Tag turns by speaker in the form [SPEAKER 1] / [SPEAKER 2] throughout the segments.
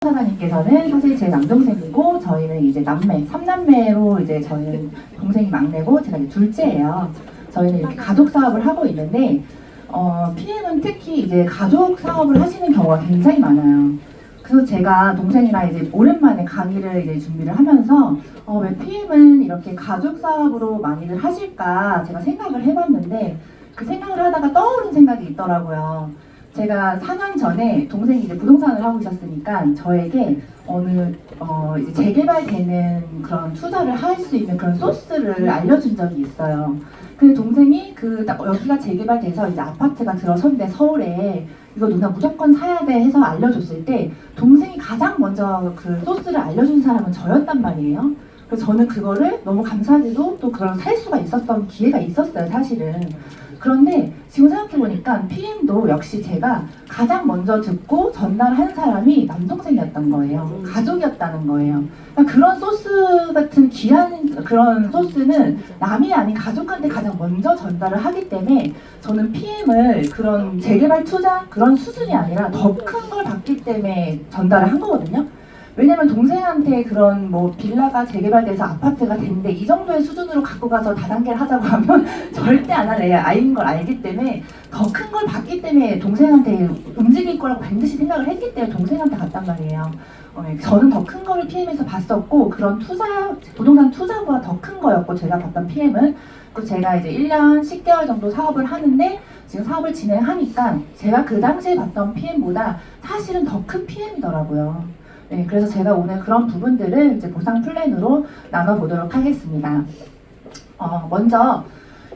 [SPEAKER 1] 사장님께서는 사실 제 남동생이고 저희는 이제 남매, 3남매로 이제 저희는 동생이 막내고 제가 이제 둘째예요. 저희는 이렇게 가족 사업을 하고 있는데 PM은 특히 이제 가족 사업을 하시는 경우가 굉장히 많아요. 그래서 제가 동생이랑 이제 오랜만에 강의를 이제 준비를 하면서 왜 PM은 이렇게 가족 사업으로 많이들 하실까 제가 생각을 해봤는데 그 생각을 하다가 떠오른 생각이 있더라고요. 제가 4년 전에 동생이 이제 부동산을 하고 있었으니까 저에게 이제 재개발되는 그런 투자를 할 수 있는 그런 소스를 알려준 적이 있어요. 근데 동생이 딱 여기가 재개발돼서 이제 아파트가 들어선대 서울에 이거 누나 무조건 사야 돼 해서 알려줬을 때 동생이 가장 먼저 그 소스를 알려준 사람은 저였단 말이에요. 그래서 저는 그거를 너무 감사하게도 또 그걸 살 수가 있었던 기회가 있었어요, 사실은. 그런데 지금 생각해보니까 PM도 역시 제가 가장 먼저 듣고 전달한 사람이 남동생이었던 거예요. 가족이었다는 거예요. 그러니까 그런 소스 같은 귀한 그런 소스는 남이 아닌 가족한테 가장 먼저 전달을 하기 때문에 저는 PM을 그런 재개발 투자 그런 수준이 아니라 더 큰 걸 받기 때문에 전달을 한 거거든요. 왜냐면 동생한테 그런 뭐 빌라가 재개발돼서 아파트가 됐는데 이 정도의 수준으로 갖고 가서 다단계를 하자고 하면 절대 안 할 아이인 걸 알기 때문에 더 큰 걸 받기 때문에 동생한테 움직일 거라고 반드시 생각을 했기 때문에 동생한테 갔단 말이에요. 저는 더 큰 거를 PM에서 봤었고 그런 부동산 투자보다 더 큰 거였고 제가 봤던 PM은 그 제가 이제 1년 10개월 정도 사업을 하는데 지금 사업을 진행하니까 제가 그 당시에 봤던 PM보다 사실은 더 큰 PM이더라고요. 네, 그래서 제가 오늘 그런 부분들을 이제 보상 플랜으로 나눠보도록 하겠습니다. 먼저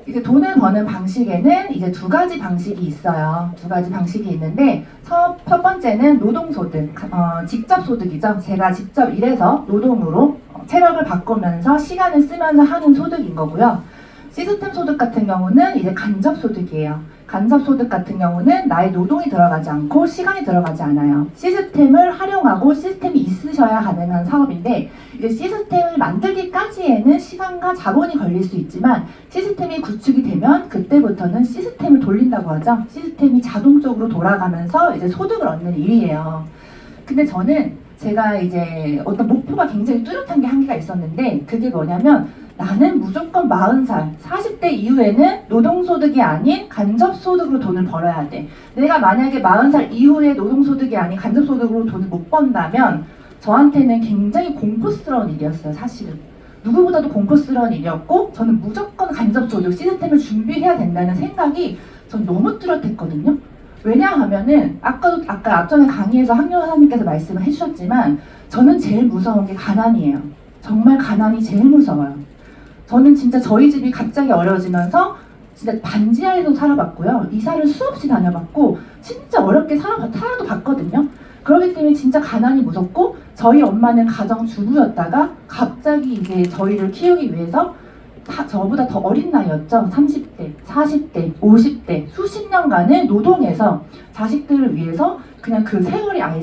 [SPEAKER 1] 이제 돈을 버는 방식에는 이제 두 가지 방식이 있어요. 두 가지 방식이 있는데 첫 번째는 노동소득, 직접 소득이죠. 제가 직접 일해서 노동으로 체력을 바꾸면서 시간을 쓰면서 하는 소득인 거고요. 시스템 소득 같은 경우는 이제 간접 소득이에요. 간접 소득 같은 경우는 나의 노동이 들어가지 않고 시간이 들어가지 않아요. 시스템을 활용하고 시스템이 있으셔야 가능한 사업인데 이제 시스템을 만들기까지에는 시간과 자본이 걸릴 수 있지만 시스템이 구축이 되면 그때부터는 시스템을 돌린다고 하죠. 시스템이 자동적으로 돌아가면서 이제 소득을 얻는 일이에요. 근데 저는 제가 이제 어떤 목표가 굉장히 뚜렷한 게 한 개가 있었는데 그게 뭐냐면 나는 무조건 40살, 40대 이후에는 노동소득이 아닌 간접소득으로 돈을 벌어야 돼. 내가 만약에 40살 이후에 노동소득이 아닌 간접소득으로 돈을 못 번다면 저한테는 굉장히 공포스러운 일이었어요, 사실은. 누구보다도 공포스러운 일이었고 저는 무조건 간접소득 시스템을 준비해야 된다는 생각이 전 너무 뚜렷했거든요. 왜냐하면은 아까 앞전에 강의에서 학료사님께서 말씀을 해주셨지만 저는 제일 무서운 게 가난이에요. 정말 가난이 제일 무서워요. 저는 진짜 저희 집이 갑자기 어려워지면서 진짜 반지하에도 살아봤고요. 이사를 수없이 다녀봤고 진짜 어렵게 살아도 봤거든요. 그렇기 때문에 진짜 가난이 무섭고 저희 엄마는 가정주부였다가 갑자기 이제 저희를 키우기 위해서 저보다 더 어린 나이였죠. 30대, 40대, 50대 수십 년간을 노동해서 자식들을 위해서 그냥 그 세월이 아예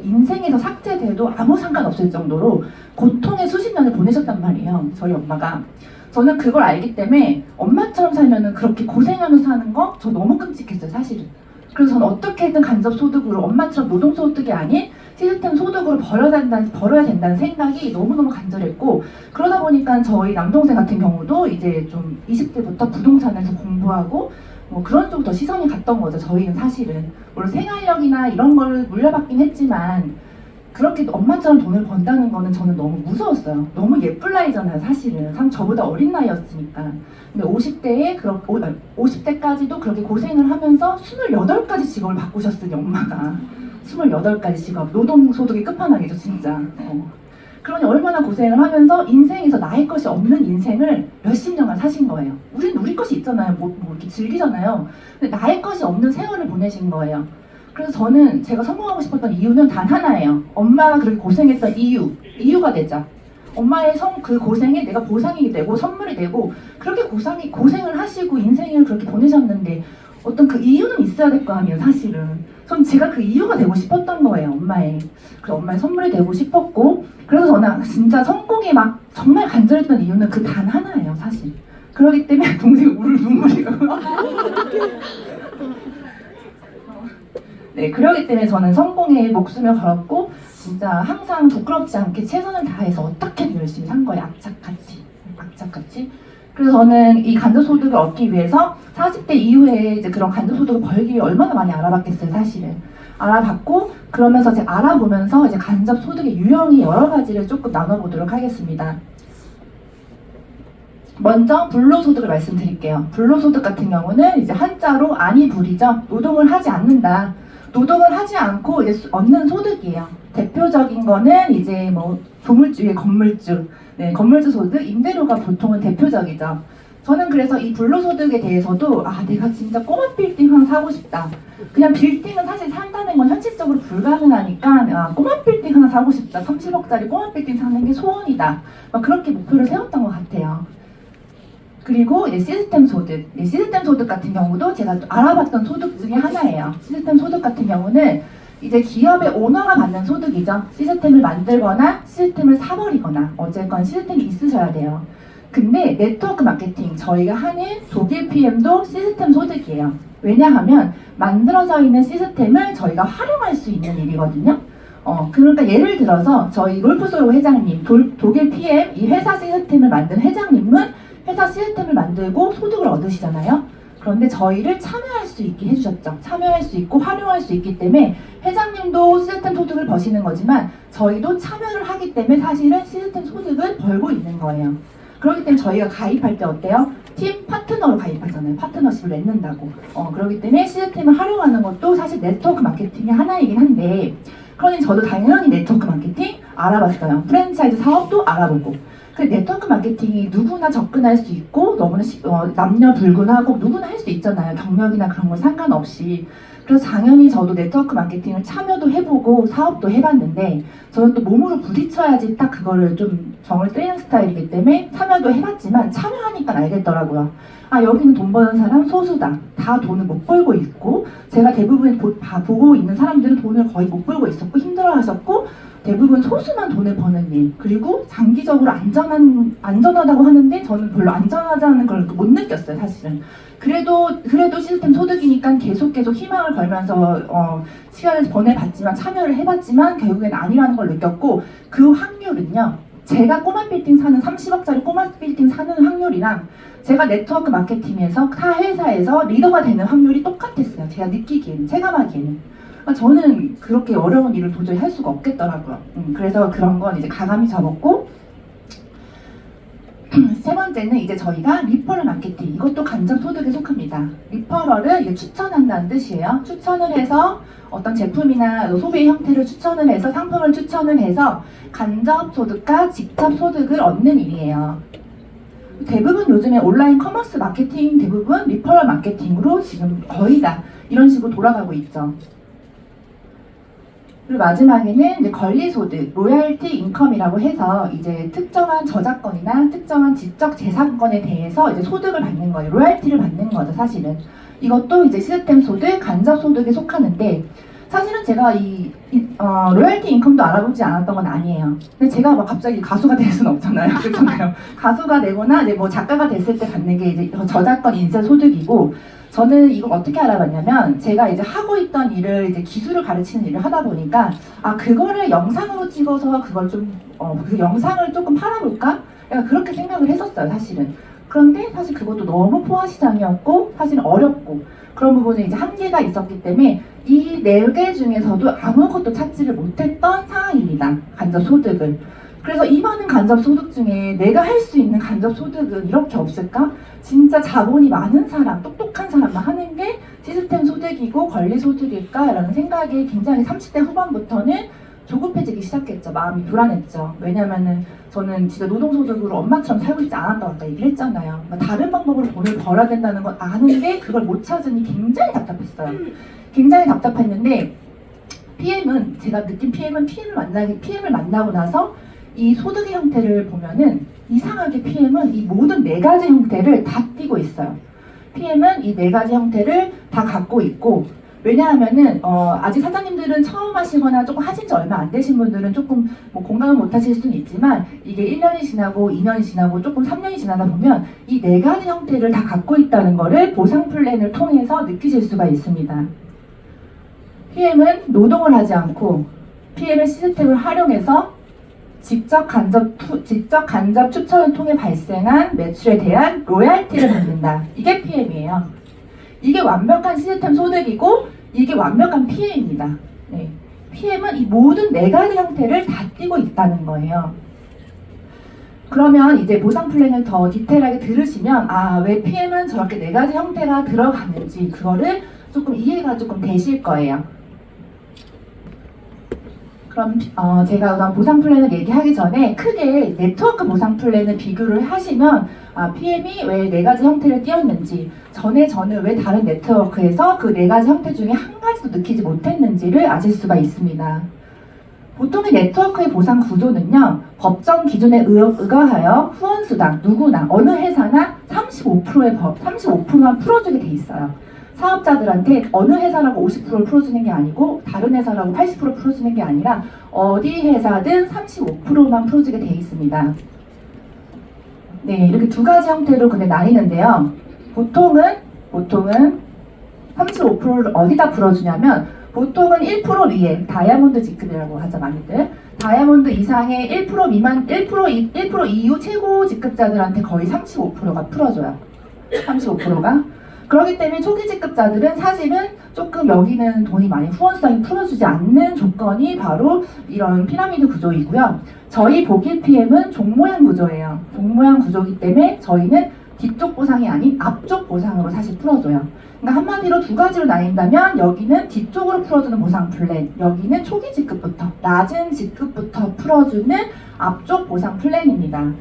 [SPEAKER 1] 인생에서 삭제돼도 아무 상관없을 정도로 고통의 수십 년을 보내셨단 말이에요. 저희 엄마가. 저는 그걸 알기 때문에 엄마처럼 살면은 그렇게 고생하면서 사는 거 저 너무 끔찍했어요, 사실은. 그래서 저는 어떻게든 간접소득으로 엄마처럼 노동소득이 아닌 시스템 소득으로 벌어야 된다는 생각이 너무너무 간절했고 그러다 보니까 저희 남동생 같은 경우도 이제 좀 20대부터 부동산에서 공부하고 뭐 그런 쪽으로 더 시선이 갔던 거죠. 저희는 사실은 물론 생활력이나 이런 걸 물려받긴 했지만 그렇게 엄마처럼 돈을 번다는 거는 저는 너무 무서웠어요. 너무 예쁠 나이잖아요, 사실은. 저보다 어린 나이였으니까. 근데 50대까지도 그렇게 고생을 하면서 28가지 직업을 바꾸셨으니 엄마가 28가지 직업, 노동소득의 끝판왕이죠, 진짜. 그러니 얼마나 고생을 하면서 인생에서 나의 것이 없는 인생을 몇십 년간 사신 거예요. 우리는 우리 것이 있잖아요. 뭐 이렇게 즐기잖아요. 근데 나의 것이 없는 세월을 보내신 거예요. 그래서 저는 제가 성공하고 싶었던 이유는 단 하나예요. 엄마가 그렇게 고생했던 이유가 되자. 엄마의 그 고생에 내가 보상이 되고 선물이 되고 그렇게 고생을 하시고 인생을 그렇게 보내셨는데 어떤 그 이유는 있어야 될 거 아니에요, 사실은. 전 제가 그 이유가 되고 싶었던 거예요, 엄마의. 그래서 엄마의 선물이 되고 싶었고 그래서 저는 진짜 성공에 막 정말 간절했던 이유는 그 단 하나예요, 사실. 그렇기 때문에 동생이 눈물이 네, 그러기 때문에 저는 성공에 목숨을 걸었고 진짜 항상 부끄럽지 않게 최선을 다해서 어떻게든 열심히 산 거예요. 악착같이. 그래서 저는 이 간접소득을 얻기 위해서 40대 이후에 이제 그런 간접소득을 벌기 위해 얼마나 많이 알아봤겠어요, 사실은. 알아봤고, 그러면서 이제 알아보면서 이제 간접소득의 유형이 여러 가지를 조금 나눠보도록 하겠습니다. 먼저 불로소득을 말씀드릴게요. 불로소득 같은 경우는 이제 한자로 아니불이죠. 노동을 하지 않는다. 노동을 하지 않고 이제 얻는 소득이에요. 대표적인 거는 이제 뭐 조물주의 건물주, 네, 건물주 소득, 임대료가 보통은 대표적이죠. 저는 그래서 이 불로소득에 대해서도 내가 진짜 꼬마 빌딩 하나 사고 싶다. 그냥 빌딩은 사실 산다는 건 현실적으로 불가능하니까 꼬마 빌딩 하나 사고 싶다. 30억짜리 꼬마 빌딩 사는 게 소원이다. 그렇게 목표를 세웠던 것 같아요. 그리고 이제 시스템 소득. 시스템 소득 같은 경우도 제가 알아봤던 소득 중에 하나예요. 시스템 소득 같은 경우는 이제 기업의 오너가 받는 소득이죠. 시스템을 만들거나 시스템을 사버리거나 어쨌건 시스템이 있으셔야 돼요. 근데 네트워크 마케팅, 저희가 하는 독일 PM도 시스템 소득이에요. 왜냐하면 만들어져 있는 시스템을 저희가 활용할 수 있는 일이거든요. 그러니까 예를 들어서 저희 롤프소로 회장님, 독일 PM, 이 회사 시스템을 만든 회장님은 회사 시스템을 만들고 소득을 얻으시잖아요. 그런데 저희를 참여할 수 있게 해주셨죠. 참여할 수 있고 활용할 수 있기 때문에 회장님도 시스템 소득을 버시는 거지만 저희도 참여를 하기 때문에 사실은 시스템 소득을 벌고 있는 거예요. 그렇기 때문에 저희가 가입할 때 어때요? 팀 파트너로 가입하잖아요. 파트너십을 맺는다고. 그렇기 때문에 시스템을 활용하는 것도 사실 네트워크 마케팅의 하나이긴 한데, 그러니 저도 당연히 네트워크 마케팅 알아봤어요. 프랜차이즈 사업도 알아보고. 그 네트워크 마케팅이 누구나 접근할 수 있고 너무나 남녀 불문하고 누구나 할 수 있잖아요. 경력이나 그런 거 상관없이. 그래서 당연히 저도 네트워크 마케팅을 참여도 해보고 사업도 해봤는데 저는 또 몸으로 부딪혀야지 딱 그거를 좀 정을 떼는 스타일이기 때문에 참여도 해봤지만 참여하니까 알겠더라고요. 여기는 돈 버는 사람 소수다. 다 돈을 못 벌고 있고 제가 대부분 보고 있는 사람들은 돈을 거의 못 벌고 있었고 힘들어하셨고 대부분 소수만 돈을 버는 일, 그리고 장기적으로 안전하다고 하는데 저는 별로 안전하다는 걸 못 느꼈어요, 사실은. 그래도 시스템 소득이니까 계속 희망을 걸면서 시간을 보내봤지만 참여를 해봤지만 결국엔 아니라는 걸 느꼈고, 그 확률은요, 제가 꼬마 빌딩 사는 30억짜리 꼬마 빌딩 사는 확률이랑 제가 네트워크 마케팅에서 타 회사에서 리더가 되는 확률이 똑같았어요. 제가 느끼기에는, 체감하기에는. 저는 그렇게 어려운 일을 도저히 할 수가 없겠더라고요. 그래서 그런 건 이제 가감히 접었고, 세 번째는 이제 저희가 리퍼럴 마케팅, 이것도 간접 소득에 속합니다. 리퍼럴은 이게 추천한다는 뜻이에요. 추천을 해서 어떤 제품이나 소비의 형태를 추천을 해서 상품을 추천을 해서 간접 소득과 직접 소득을 얻는 일이에요. 대부분 요즘에 온라인 커머스 마케팅 대부분 리퍼럴 마케팅으로 지금 거의 다 이런 식으로 돌아가고 있죠. 그리고 마지막에는 이제 권리소득, 로열티 인컴이라고 해서 이제 특정한 저작권이나 특정한 지적 재산권에 대해서 이제 소득을 받는 거예요. 로열티를 받는 거죠, 사실은. 이것도 이제 시스템 소득, 간접 소득에 속하는데, 사실은 제가 로열티 인컴도 알아보지 않았던 건 아니에요. 근데 제가 막 갑자기 가수가 될 수는 없잖아요. 그렇잖아요. 가수가 되거나 이제 뭐 작가가 됐을 때 받는 게 이제 저작권 인쇄 소득이고, 저는 이걸 어떻게 알아봤냐면 제가 이제 하고 있던 일을 이제 기술을 가르치는 일을 하다 보니까 그거를 영상으로 찍어서 그걸 좀 그 영상을 조금 팔아볼까? 약간 그렇게 생각을 했었어요, 사실은. 그런데 사실 그것도 너무 포화 시장이었고 사실은 어렵고 그런 부분에 이제 한계가 있었기 때문에 이 4개 중에서도 아무것도 찾지를 못했던 상황입니다. 간접 소득을. 그래서 이 많은 간접 소득 중에 내가 할 수 있는 간접 소득은 이렇게 없을까? 진짜 자본이 많은 사람, 똑똑한 사람만 하는 게 시스템 소득이고 권리 소득일까? 라는 생각이 굉장히 30대 후반부터는 조급해지기 시작했죠. 마음이 불안했죠. 왜냐면은 저는 진짜 노동소득으로 엄마처럼 살고 싶지 않았다고 아까 얘기를 했잖아요. 다른 방법으로 돈을 벌어야 된다는 걸 아는데 그걸 못 찾으니 굉장히 답답했어요. 굉장히 답답했는데 PM은 제가 느낀 PM은 PM을 만나고 나서 이 소득의 형태를 보면은 이상하게 PM은 이 모든 4가지 형태를 다 띠고 있어요. PM은 이 4가지 형태를 다 갖고 있고, 왜냐하면은 아직 사장님들은 처음 하시거나 조금 하신 지 얼마 안 되신 분들은 조금 뭐 공감을 못 하실 수는 있지만 이게 1년이 지나고 2년이 지나고 조금 3년이 지나다 보면 이 4가지 형태를 다 갖고 있다는 거를 보상 플랜을 통해서 느끼실 수가 있습니다. PM은 노동을 하지 않고 PM의 시스템을 활용해서 직접 간접 추천을 통해 발생한 매출에 대한 로얄티를 받는다. 이게 PM이에요. 이게 완벽한 시스템 소득이고 이게 완벽한 PM입니다. 네. PM은 이 모든 네 가지 형태를 다 띠고 있다는 거예요. 그러면 이제 보상 플랜을 더 디테일하게 들으시면 왜 PM은 저렇게 네 가지 형태가 들어가는지 그거를 조금 이해가 조금 되실 거예요. 그럼 제가 우선 보상 플랜을 얘기하기 전에 크게 네트워크 보상 플랜을 비교를 하시면 PM이 왜 네 가지 형태를 띄었는지 저는 왜 다른 네트워크에서 그 네 가지 형태 중에 한 가지도 느끼지 못했는지를 아실 수가 있습니다. 보통의 네트워크의 보상 구조는요, 법정 기준에 의거하여 후원수당, 누구나, 어느 회사나 35%만 풀어주게 돼 있어요. 사업자들한테 어느 회사라고 50%를 풀어주는 게 아니고 다른 회사라고 80% 풀어주는 게 아니라 어디 회사든 35%만 풀어주게 돼 있습니다. 네, 이렇게 두 가지 형태로 근데 나뉘는데요. 보통은 35%를 어디다 풀어주냐면 보통은 1% 위에 다이아몬드 직급이라고 하죠, 많이들. 다이아몬드 이상의 1% 미만, 1% 이후 최고 직급자들한테 거의 35%가 풀어줘요. 35%가. 그렇기 때문에 초기 직급자들은 사실은 조금 여기는 돈이 많이 후원수당이 풀어주지 않는 조건이 바로 이런 피라미드 구조이고요. 저희 보길 PM은 종 모양 구조예요. 종 모양 구조이기 때문에 저희는 뒤쪽 보상이 아닌 앞쪽 보상으로 사실 풀어줘요. 그러니까 한마디로 두 가지로 나뉜다면 여기는 뒤쪽으로 풀어주는 보상 플랜, 여기는 초기 직급부터, 낮은 직급부터 풀어주는 앞쪽 보상 플랜입니다.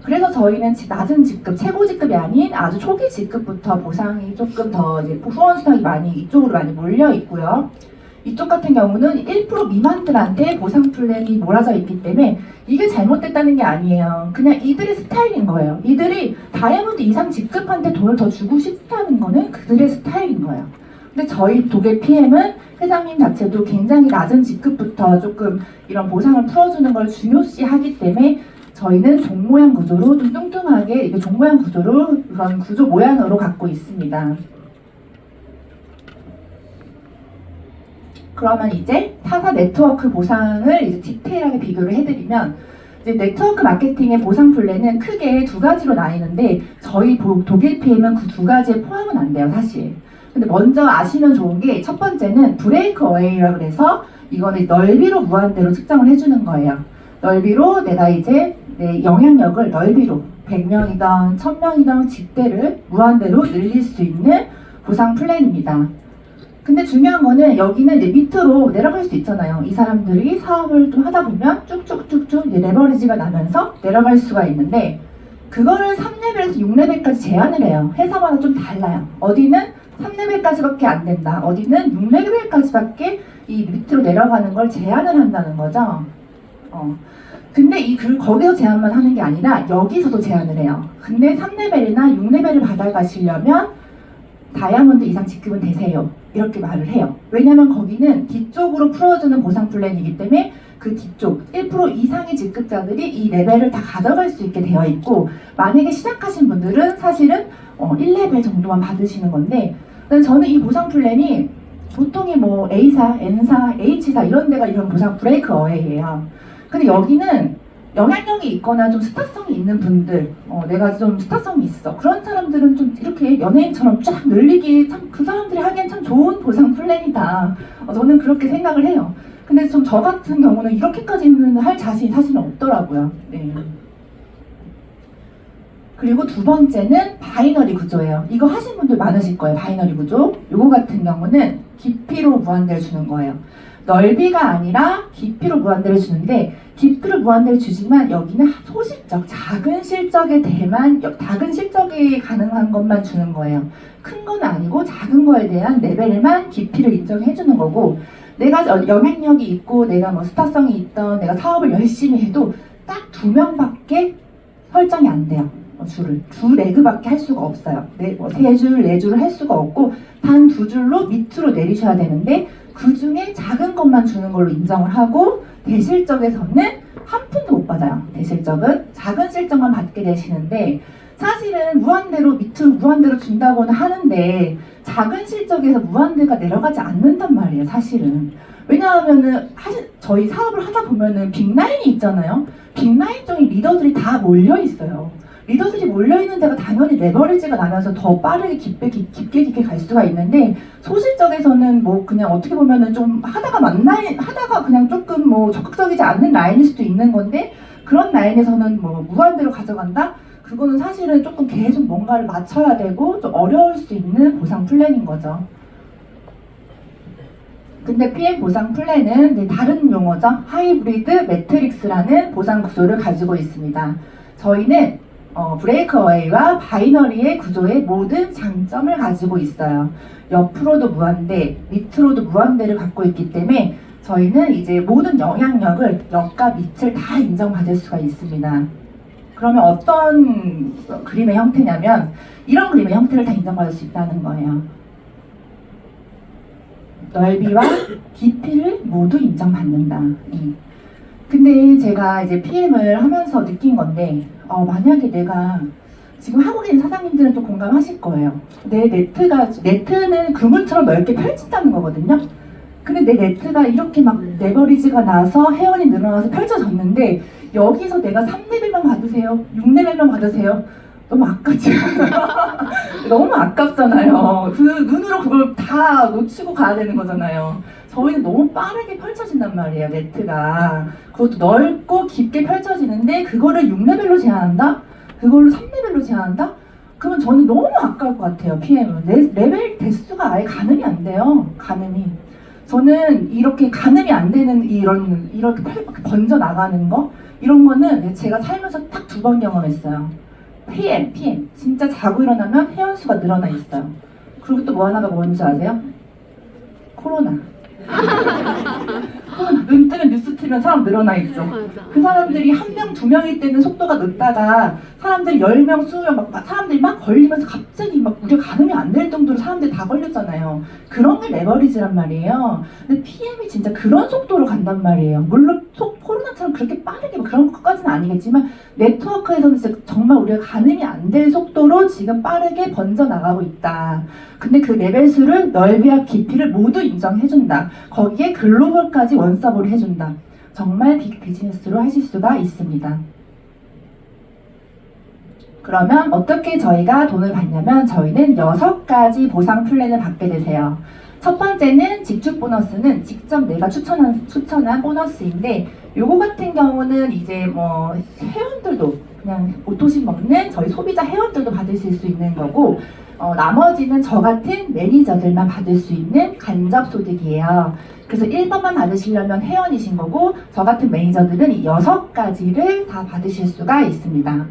[SPEAKER 1] 그래서 저희는 낮은 직급, 최고 직급이 아닌 아주 초기 직급부터 보상이 조금 더 이제 후원수당이 많이 이쪽으로 많이 몰려 있고요. 이쪽 같은 경우는 1% 미만들한테 보상 플랜이 몰아져 있기 때문에 이게 잘못됐다는 게 아니에요. 그냥 이들의 스타일인 거예요. 이들이 다이아몬드 이상 직급한테 돈을 더 주고 싶다는 거는 그들의 스타일인 거예요. 근데 저희 독일 PM은 회장님 자체도 굉장히 낮은 직급부터 조금 이런 보상을 풀어주는 걸 중요시하기 때문에 저희는 종 모양 구조로 좀 뚱뚱하게 이렇게 종 모양 구조로 그런 구조 모양으로 갖고 있습니다. 그러면 이제 타사 네트워크 보상을 이제 디테일하게 비교를 해드리면 이제 네트워크 마케팅의 보상 플랜은 크게 두 가지로 나뉘는데 저희 독일 PM은 그 두 가지에 포함은 안 돼요, 사실. 근데 먼저 아시면 좋은 게 첫 번째는 브레이크 어웨이라고 해서 이거는 넓이로 무한대로 측정을 해주는 거예요. 넓이로 내가 이제 내 영향력을 넓이로 100명이든 1000명이든 직대를 무한대로 늘릴 수 있는 보상 플랜입니다. 근데 중요한 거는 여기는 이제 밑으로 내려갈 수 있잖아요. 이 사람들이 사업을 좀 하다 보면 쭉쭉쭉쭉 이제 레버리지가 나면서 내려갈 수가 있는데 그거를 3레벨에서 6레벨까지 제한을 해요. 회사마다 좀 달라요. 어디는 3레벨까지밖에 안 된다. 어디는 6레벨까지밖에 이 밑으로 내려가는 걸 제한을 한다는 거죠. 근데 거기서 제한만 하는 게 아니라 여기서도 제한을 해요. 근데 3레벨이나 6레벨을 받아가시려면 다이아몬드 이상 직급은 되세요. 이렇게 말을 해요. 왜냐면 거기는 뒤쪽으로 풀어주는 보상 플랜이기 때문에 그 뒤쪽 1% 이상의 직급자들이 이 레벨을 다 가져갈 수 있게 되어 있고 만약에 시작하신 분들은 사실은 1레벨 정도만 받으시는 건데 저는 이 보상 플랜이 보통이 뭐 A사, N사, H사 이런 데가 이런 보상 브레이크 어웨이예요. 근데 여기는 영향력이 있거나 좀 스타성이 있는 분들, 내가 좀 스타성이 있어. 그런 사람들은 좀 이렇게 연예인처럼 쫙 늘리기 참 그 사람들이 하기엔 참 좋은 보상 플랜이다. 저는 그렇게 생각을 해요. 근데 좀 저 같은 경우는 이렇게까지는 할 자신이 사실은 없더라고요. 네. 그리고 두 번째는 바이너리 구조예요. 이거 하신 분들 많으실 거예요. 바이너리 구조. 요거 같은 경우는 깊이로 무한대를 주는 거예요. 넓이가 아니라 깊이로 무한대를 주는데 깊이로 무한대를 주지만 여기는 소실적, 작은 실적에 가능한 것만 주는 거예요. 큰 건 아니고 작은 거에 대한 레벨만 깊이를 인정해 주는 거고 내가 영향력이 있고 내가 뭐 스타성이 있던 내가 사업을 열심히 해도 딱 2명밖에 설정이 안 돼요. 두 레그밖에 할 수가 없어요. 3줄, 4줄을 할 수가 없고 단 2줄로 밑으로 내리셔야 되는데 그 중에 작은 것만 주는 걸로 인정을 하고 대실적에서는 한 푼도 못 받아요. 대실적은 작은 실적만 받게 되시는데 사실은 무한대로 밑으로 무한대로 준다고는 하는데 작은 실적에서 무한대가 내려가지 않는단 말이에요, 사실은. 왜냐하면은 저희 사업을 하다 보면은 빅라인이 있잖아요. 빅라인 쪽에 리더들이 다 몰려 있어요. 리더들이 몰려 있는 데가 당연히 레버리지가 나면서 더 빠르게 깊게 갈 수가 있는데, 소실적에서는 뭐 그냥 어떻게 보면은 좀 하다가 그냥 조금 뭐 적극적이지 않는 라인일 수도 있는 건데, 그런 라인에서는 뭐 무한대로 가져간다? 그거는 사실은 조금 계속 뭔가를 맞춰야 되고 좀 어려울 수 있는 보상 플랜인 거죠. 근데 PM 보상 플랜은 다른 용어죠. 하이브리드 매트릭스라는 보상 구조를 가지고 있습니다. 저희는 브레이크어웨이와 바이너리의 구조의 모든 장점을 가지고 있어요. 옆으로도 무한대, 밑으로도 무한대를 갖고 있기 때문에 저희는 이제 모든 영향력을 옆과 밑을 다 인정받을 수가 있습니다. 그러면 어떤 그림의 형태냐면 이런 그림의 형태를 다 인정받을 수 있다는 거예요. 넓이와 깊이를 모두 인정받는다. 근데 제가 이제 PM을 하면서 느낀 건데, 만약에 내가 지금 하고 계신 사장님들은 또 공감하실 거예요. 내 네트는 그물처럼 넓게 펼친다는 거거든요. 근데 내 네트가 이렇게 막 레버리지가 나서 회원이 늘어나서 펼쳐졌는데, 여기서 내가 3레벨만 받으세요, 6레벨만 받으세요. 너무 아깝지. 너무 아깝잖아요. 그 눈으로 그걸 다 놓치고 가야 되는 거잖아요. 저희는 너무 빠르게 펼쳐진단 말이에요, 네트가. 그것도 넓고 깊게 펼쳐지는데 그거를 6레벨로 제한한다? 그걸로 3레벨로 제한한다? 그러면 저는 너무 아까울 것 같아요, PM은. 레벨 대수가 아예 가늠이 안 돼요, 가늠이. 저는 이렇게 가늠이 안 되는 이렇게 번져 나가는 거? 이런 거는 제가 살면서 딱 2번 경험했어요. PM. 진짜 자고 일어나면 회원수가 늘어나 있어요. 그리고 또 뭐 하나가 뭔지 아세요? 코로나. 눈 뜨면 뉴스 틀면 사람 늘어나 있죠. 그 사람들이 1명, 2명일 때는 속도가 늦다가 사람들이 10명, 20명 사람들이 막 걸리면서 갑자기 막 우리가 가늠이 안 될 정도로 사람들이 다 걸렸잖아요. 그런 게 레버리지란 말이에요. 근데 PM이 진짜 그런 속도로 간단 말이에요. 물론 코로나처럼 그렇게 빠르게 그런 것까지는 아니겠지만 네트워크에서는 진짜 정말 우리가 가늠이 안 될 속도로 지금 빠르게 번져 나가고 있다. 근데 그 레벨 수를 넓이와 깊이를 모두 인정해준다. 거기에 글로벌까지 원서브를 해준다. 정말 빅 비즈니스로 하실 수가 있습니다. 그러면 어떻게 저희가 돈을 받냐면 저희는 6가지 보상 플랜을 받게 되세요. 첫 번째는 직축 보너스는 직접 내가 추천한 보너스인데, 요거 같은 경우는 이제 뭐 회원들도 그냥 오토식 먹는 저희 소비자 회원들도 받으실 수 있는 거고, 나머지는 저 같은 매니저들만 받을 수 있는 간접 소득이에요. 그래서 1번만 받으시려면 회원이신 거고, 저 같은 매니저들은 이 6가지를 다 받으실 수가 있습니다.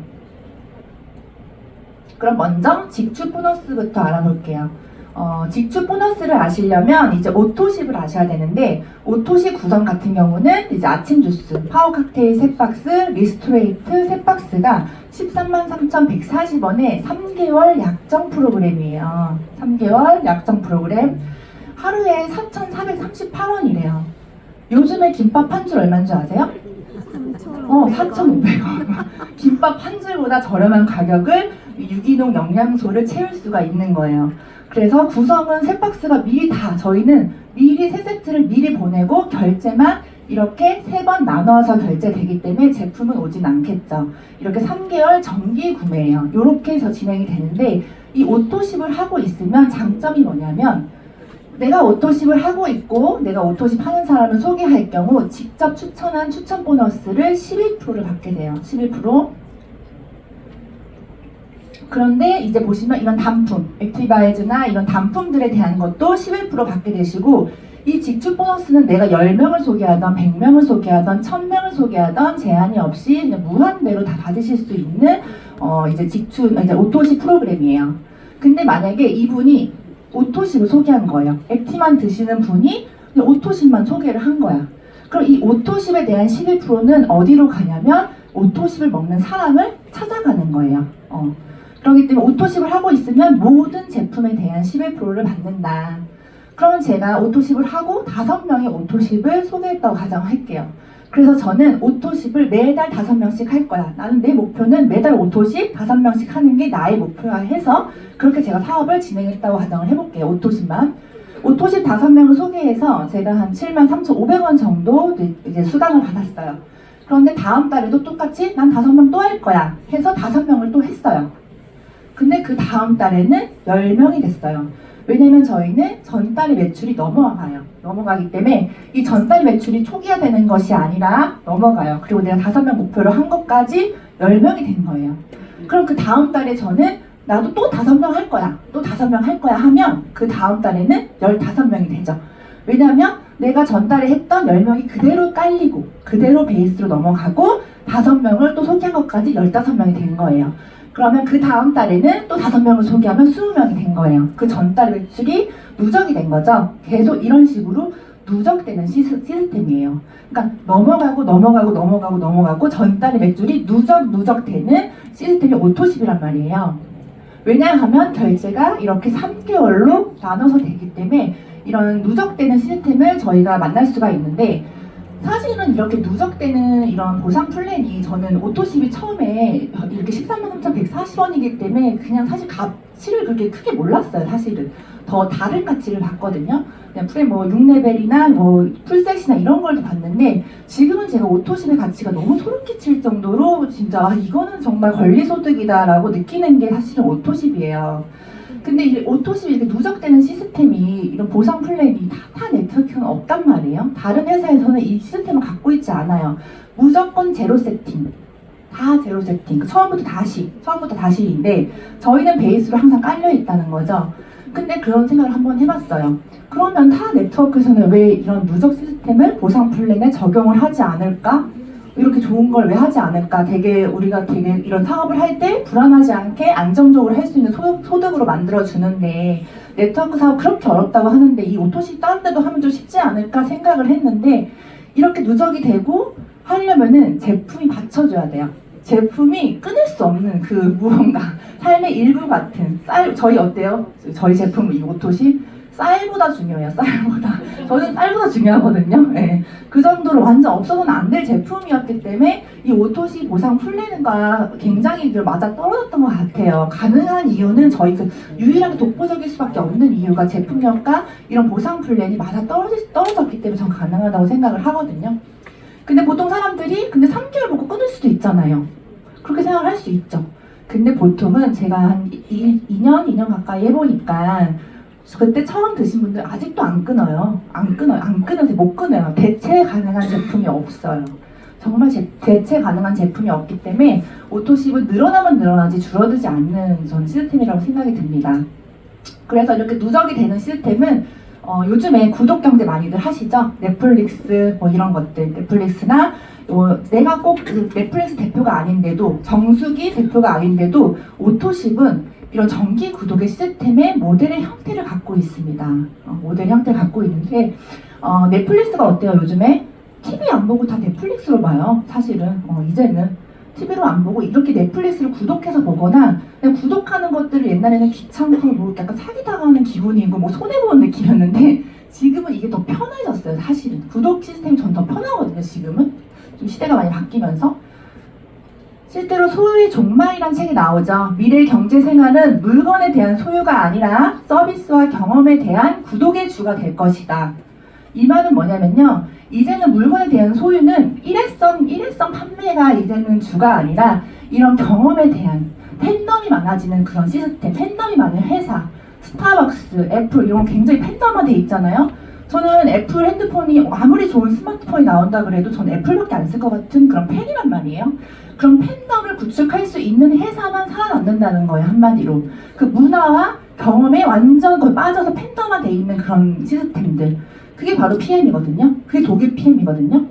[SPEAKER 1] 그럼 먼저 직축 보너스부터 알아볼게요. 직축 보너스를 아시려면 이제 오토십을 아셔야 되는데, 오토십 구성 같은 경우는 이제 아침 주스, 파워 칵테일 3박스, 리스토레이트 3박스가 133,140원에 3개월 약정 프로그램이에요. 3개월 약정 프로그램. 하루에 4,438원이래요. 요즘에 김밥 한 줄 얼마인 줄 아세요? 4,500원. 김밥 한 줄보다 저렴한 가격을 유기농 영양소를 채울 수가 있는 거예요. 그래서 구성은 3박스가 저희는 미리 3세트를 미리 보내고 결제만 이렇게 3번 나눠서 결제되기 때문에 제품은 오진 않겠죠. 이렇게 3개월 정기 구매예요. 이렇게 해서 진행이 되는데, 이 오토십을 하고 있으면 장점이 뭐냐면, 내가 오토십을 하고 있고 내가 오토십 하는 사람을 소개할 경우 직접 추천한 추천 보너스를 11%를 받게 돼요. 11%. 그런데 이제 보시면 이런 단품, 액티바이즈나 이런 단품들에 대한 것도 11% 받게 되시고, 이 직축 보너스는 내가 10명을 소개하던 100명을 소개하던 1000명을 소개하던 제한이 없이 그냥 무한대로 다 받으실 수 있는 이제 오토십 프로그램이에요. 근데 만약에 이분이 오토십을 소개한 거예요. 액티만 드시는 분이 그냥 오토십만 소개를 한 거야. 그럼 이 오토십에 대한 11%는 어디로 가냐면 오토십을 먹는 사람을 찾아가는 거예요. 그렇기 때문에 오토십을 하고 있으면 모든 제품에 대한 11%를 받는다. 그러면 제가 오토십을 하고 5명의 오토십을 소개했다고 가정할게요. 그래서 저는 오토십을 매달 5명씩 할 거야. 나는 내 목표는 매달 오토십 5명씩 하는 게 나의 목표야 해서 그렇게 제가 사업을 진행했다고 가정을 해볼게요. 오토십만. 오토십 5명을 소개해서 제가 한 73,500원 정도 이제 수당을 받았어요. 그런데 다음 달에도 똑같이 난 5명 또 할 거야 해서 5명을 또 했어요. 근데 그 다음 달에는 10명이 됐어요. 왜냐면 저희는 전달의 매출이 넘어가기 때문에 이 전달 매출이 초기화되는 것이 아니라 넘어가요. 그리고 내가 5명 목표로 한 것까지 10명이 된 거예요. 그럼 그 다음 달에 저는 나도 또 5명 할 거야. 또 5명 할 거야 하면 그 다음 달에는 15명이 되죠. 왜냐면 내가 전달에 했던 10명이 그대로 깔리고 그대로 베이스로 넘어가고 5명을 또 소개한 것까지 15명이 된 거예요. 그러면 그 다음 달에는 또 5명을 소개하면 20명이 된 거예요. 그 전달 매출이 누적이 된 거죠. 계속 이런 식으로 누적되는 시스템이에요. 그러니까 넘어가고 전달의 매출이 누적되는 시스템이 오토십이란 말이에요. 왜냐하면 결제가 이렇게 3개월로 나눠서 되기 때문에 이런 누적되는 시스템을 저희가 만날 수가 있는데, 사실은 이렇게 누적되는 이런 보상 플랜이 저는 오토십이 처음에 이렇게 133,140원이기 때문에 그냥 사실 가치를 그렇게 크게 몰랐어요. 사실은 더 다른 가치를 봤거든요. 그냥 프레 뭐 6레벨이나 뭐 풀셋이나 이런 걸 봤는데, 지금은 제가 오토십의 가치가 너무 소름 끼칠 정도로 진짜 이거는 정말 권리소득이다라고 느끼는 게 사실은 오토십이에요. 근데 이제 오토십이 이렇게 누적되는 시스템이 이런 보상 플랜이 타 네트워크는 없단 말이에요. 다른 회사에서는 이 시스템을 갖고 있지 않아요. 무조건 제로 세팅. 다 제로 세팅. 처음부터 다시인데 저희는 베이스로 항상 깔려 있다는 거죠. 근데 그런 생각을 한번 해봤어요. 그러면 타 네트워크에서는 왜 이런 누적 시스템을 보상 플랜에 적용을 하지 않을까? 이렇게 좋은 걸 왜 하지 않을까? 우리가 되게 이런 사업을 할 때 불안하지 않게 안정적으로 할 수 있는 소득으로 만들어주는데, 네트워크 사업 그렇게 어렵다고 하는데 이 오토십 다른 데도 하면 좀 쉽지 않을까 생각을 했는데, 이렇게 누적이 되고 하려면은 제품이 받쳐줘야 돼요. 제품이 끊을 수 없는 그 무언가, 삶의 일부 같은 저희 어때요? 저희 제품 이 오토십 쌀보다 중요해요. 쌀보다. 저는 쌀보다 중요하거든요. 네. 그 정도로 완전 없어서는 안 될 제품이었기 때문에 이 오토시 보상 플랜과 굉장히 맞아 떨어졌던 것 같아요. 가능한 이유는 저희 유일하게 독보적일 수밖에 없는 이유가 제품력과 이런 보상 플랜이 맞아 떨어졌기 때문에 전 가능하다고 생각을 하거든요. 근데 보통 사람들이 3개월 보고 끊을 수도 있잖아요. 그렇게 생각을 할 수 있죠. 근데 보통은 제가 한 2년 가까이 해보니까 그때 처음 드신 분들 아직도 안 끊어요. 못 끊어요. 대체 가능한 제품이 없어요. 정말 대체 가능한 제품이 없기 때문에 오토십은 늘어나면 늘어나지 줄어들지 않는 전 시스템이라고 생각이 듭니다. 그래서 이렇게 누적이 되는 시스템은 요즘에 구독 경제 많이들 하시죠? 넷플릭스 뭐 이런 것들, 넷플릭스나 내가 꼭 넷플릭스 대표가 아닌데도, 정수기 대표가 아닌데도 오토십은 이런 정기 구독의 시스템의 모델의 형태를 갖고 있습니다. 모델 형태를 갖고 있는데, 넷플릭스가 어때요? 요즘에 TV 안 보고 다 넷플릭스로 봐요. 사실은 이제는 TV로 안 보고 이렇게 넷플릭스를 구독해서 보거나, 그냥 구독하는 것들을 옛날에는 귀찮고 뭐 약간 사기당하는 기분이고 뭐 손해보는 느낌이었는데, 지금은 이게 더 편해졌어요. 사실은 구독 시스템이 전 더 편하거든요. 지금은 좀 시대가 많이 바뀌면서. 실제로 소유의 종말이란 책이 나오죠. 미래의 경제 생활은 물건에 대한 소유가 아니라 서비스와 경험에 대한 구독의 주가 될 것이다. 이 말은 뭐냐면요, 이제는 물건에 대한 소유는 일회성 판매가 이제는 주가 아니라 이런 경험에 대한 팬덤이 많아지는 그런 시스템, 팬덤이 많은 회사, 스타벅스, 애플 이런 거 굉장히 팬덤화돼 있잖아요. 저는 애플 핸드폰이 아무리 좋은 스마트폰이 나온다 그래도 저는 애플밖에 안 쓸 것 같은 그런 팬이란 말이에요. 그런 팬덤을 구축할 수 있는 회사만 살아남는다는 거예요. 한마디로 그 문화와 경험에 완전 거의 빠져서 팬덤화돼 있는 그런 시스템들, 그게 바로 PM이거든요. 그게 독일 PM이거든요.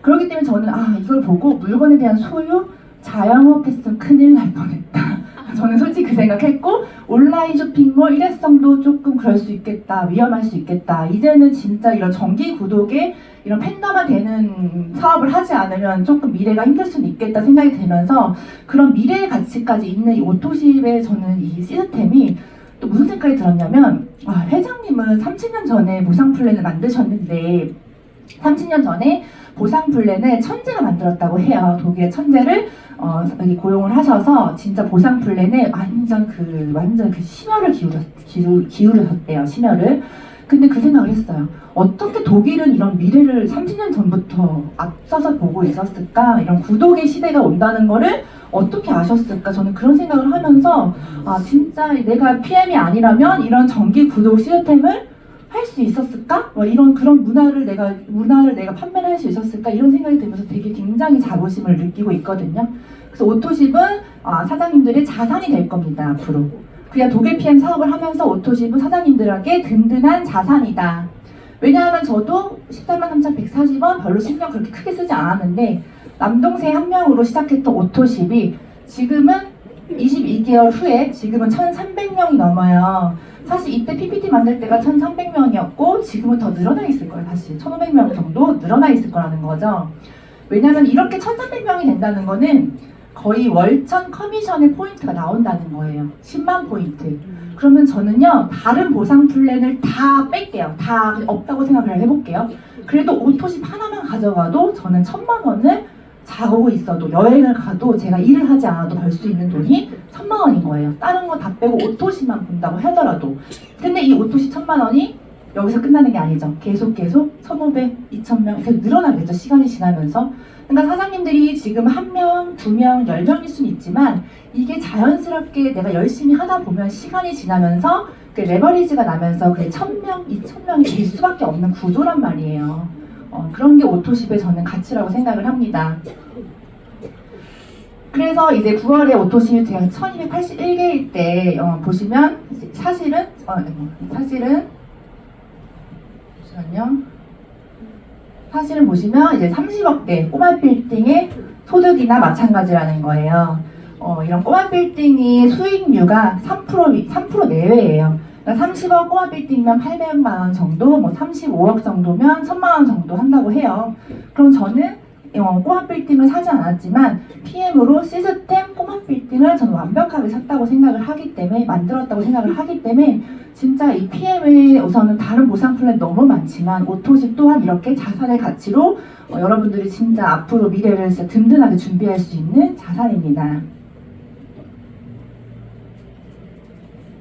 [SPEAKER 1] 그렇기 때문에 저는 이걸 보고 물건에 대한 소유, 자영업했으면 큰일 날 뻔했다. 저는 솔직히 그 생각했고, 온라인 쇼핑몰 일회성도 조금 그럴 수 있겠다, 위험할 수 있겠다. 이제는 진짜 이런 정기 구독에 이런 팬덤화 되는 사업을 하지 않으면 조금 미래가 힘들 수는 있겠다 생각이 들면서, 그런 미래의 가치까지 있는 이 오토십의 저는 이 시스템이 또 무슨 생각이 들었냐면, 회장님은 30년 전에 보상 플랜을 만드셨는데 30년 전에 보상 플랜을 천재가 만들었다고 해요. 독일의 천재를 여기 고용을 하셔서 진짜 보상 플랜에 완전 그 심혈을 기울으셨대요. 심혈을. 근데 그 생각을 했어요. 어떻게 독일은 이런 미래를 30년 전부터 앞서서 보고 있었을까? 이런 구독의 시대가 온다는 거를 어떻게 아셨을까? 저는 그런 생각을 하면서 진짜 내가 PM이 아니라면 이런 정기 구독 시스템을 할 수 있었을까? 그런 문화를 내가 판매를 할 수 있었을까? 이런 생각이 들면서 되게 굉장히 자부심을 느끼고 있거든요. 그래서 오토십은 사장님들의 자산이 될 겁니다, 앞으로. 그냥 독일 PM 사업을 하면서 오토십은 사장님들에게 든든한 자산이다. 왜냐하면 저도 143,140원 별로 신경 그렇게 크게 쓰지 않았는데 남동생 한 명으로 시작했던 오토십이 지금은 22개월 후에 지금은 1,300명이 넘어요. 사실 이때 PPT 만들 때가 1,300명이었고 지금은 더 늘어나 있을 거예요. 다시 1,500명 정도 늘어나 있을 거라는 거죠. 왜냐하면 이렇게 1,300명이 된다는 거는 거의 월천 커미션의 포인트가 나온다는 거예요. 10만 포인트. 그러면 저는요, 다른 보상 플랜을 다 뺄게요. 다 없다고 생각을 해볼게요. 그래도 오토십 하나만 가져가도 저는 1,000만 원을 자고 있어도, 여행을 가도 제가 일을 하지 않아도 벌 수 있는 돈이 1,000만 원인 거예요. 다른 거 다 빼고 오토십만 본다고 하더라도. 근데 이 오토십 1,000만 원이 여기서 끝나는 게 아니죠. 계속 1,500, 2,000명 계속 늘어나겠죠. 시간이 지나면서. 그러니까 사장님들이 지금 1명, 2명, 10명일 수는 있지만 이게 자연스럽게 내가 열심히 하다 보면 시간이 지나면서 그 레버리지가 나면서 그게 1,000명, 2,000명이 될 수밖에 없는 구조란 말이에요. 그런 게 오토십의 저는 가치라고 생각을 합니다. 그래서 이제 9월에 오토십이 제가 1281개일 때 보시면 사실은 보시면 이제 30억대 꼬마 빌딩의 소득이나 마찬가지라는 거예요. 이런 꼬마 빌딩이 수익률가 3% 내외예요. 그러니까 30억 꼬마 빌딩이면 800만 원 정도, 35억 정도면 1,000만 원 정도 한다고 해요. 그럼 저는 꼬마 빌딩을 사지 않았지만 PM으로 시스템 꼬마 빌딩을 저는 완벽하게 샀다고 생각을 하기 때문에, 만들었다고 생각을 하기 때문에 진짜 이 PM의 우선은 다른 보상 플랜 너무 많지만 오토십 또한 이렇게 자산의 가치로 여러분들이 진짜 앞으로 미래를 진짜 든든하게 준비할 수 있는 자산입니다.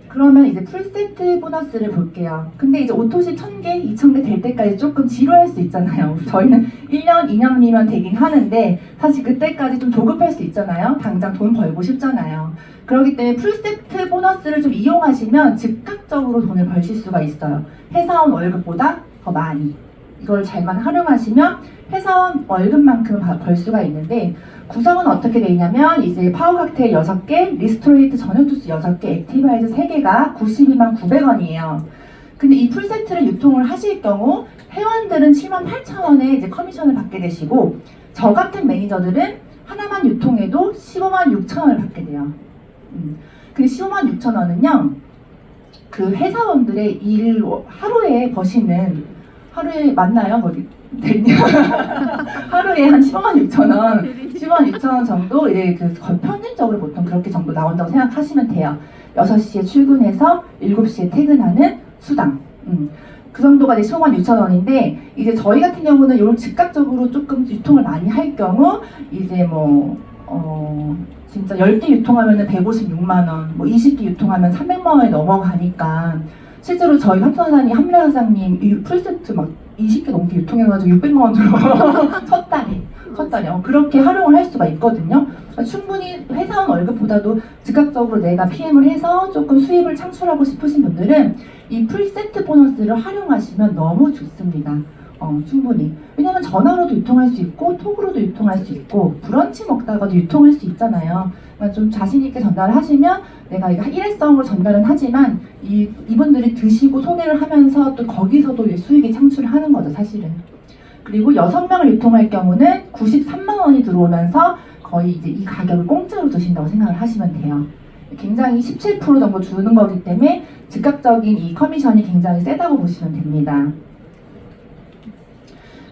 [SPEAKER 1] 그러면 이제 풀세트 보너스를 볼게요. 근데 이제 오토십 1,000개, 2,000개 될 때까지 조금 지루할 수 있잖아요. 저희는 1년, 2년이면 되긴 하는데 사실 그때까지 좀 조급할 수 있잖아요. 당장 돈 벌고 싶잖아요. 그렇기 때문에 풀세트 보너스를 좀 이용하시면 즉각적으로 돈을 벌실 수가 있어요. 회사원 월급보다 더 많이. 이걸 잘만 활용하시면 회사원 월급만큼 벌 수가 있는데 구성은 어떻게 되어 있냐면 이제 파워 칵테일 6개, 리스토레이트 저녁 주스 6개, 액티바이즈 3개가 92만 900원이에요. 근데 이 풀세트를 유통을 하실 경우 회원들은 78,000원의 이제 커미션을 받게 되시고 저 같은 매니저들은 하나만 유통해도 15만 6천원을 받게 돼요. 근데 15만 6천원은요 그 회사원들의 하루에 버시는 하루에 맞나요? 하루에 한 15만 6천원, 15만 6천원 정도 이제 평균적으로 보통 그렇게 정도 나온다고 생각하시면 돼요. 6시에 출근해서 7시에 퇴근하는 수당. 그 정도가 이제 15만 6천원인데 이제 저희 같은 경우는 이런 즉각적으로 조금 유통을 많이 할 경우 이제 진짜 10개 유통하면 156만원, 20개 유통하면 300만원이 넘어가니까 실제로 저희 파트너사님, 한미라 사장님 이 풀세트 막 20개 넘게 유통해가지고 600만원 들어가요. 첫 달에. 그렇게 활용을 할 수가 있거든요. 충분히 회사원 월급보다도 즉각적으로 내가 PM을 해서 조금 수입을 창출하고 싶으신 분들은 이 풀세트 보너스를 활용하시면 너무 좋습니다. 충분히. 왜냐면 전화로도 유통할 수 있고 톡으로도 유통할 수 있고 브런치 먹다가도 유통할 수 있잖아요. 그러니까 좀 자신있게 전달을 하시면 내가 이거 일회성으로 전달은 하지만 이분들이 드시고 소개를 하면서 또 거기서도 수익이 창출을 하는 거죠, 사실은. 그리고 6명을 유통할 경우는 93만 원이 들어오면서 거의 이제 이 가격을 공짜로 드신다고 생각을 하시면 돼요. 굉장히 17% 정도 주는 거기 때문에 즉각적인 이 커미션이 굉장히 세다고 보시면 됩니다.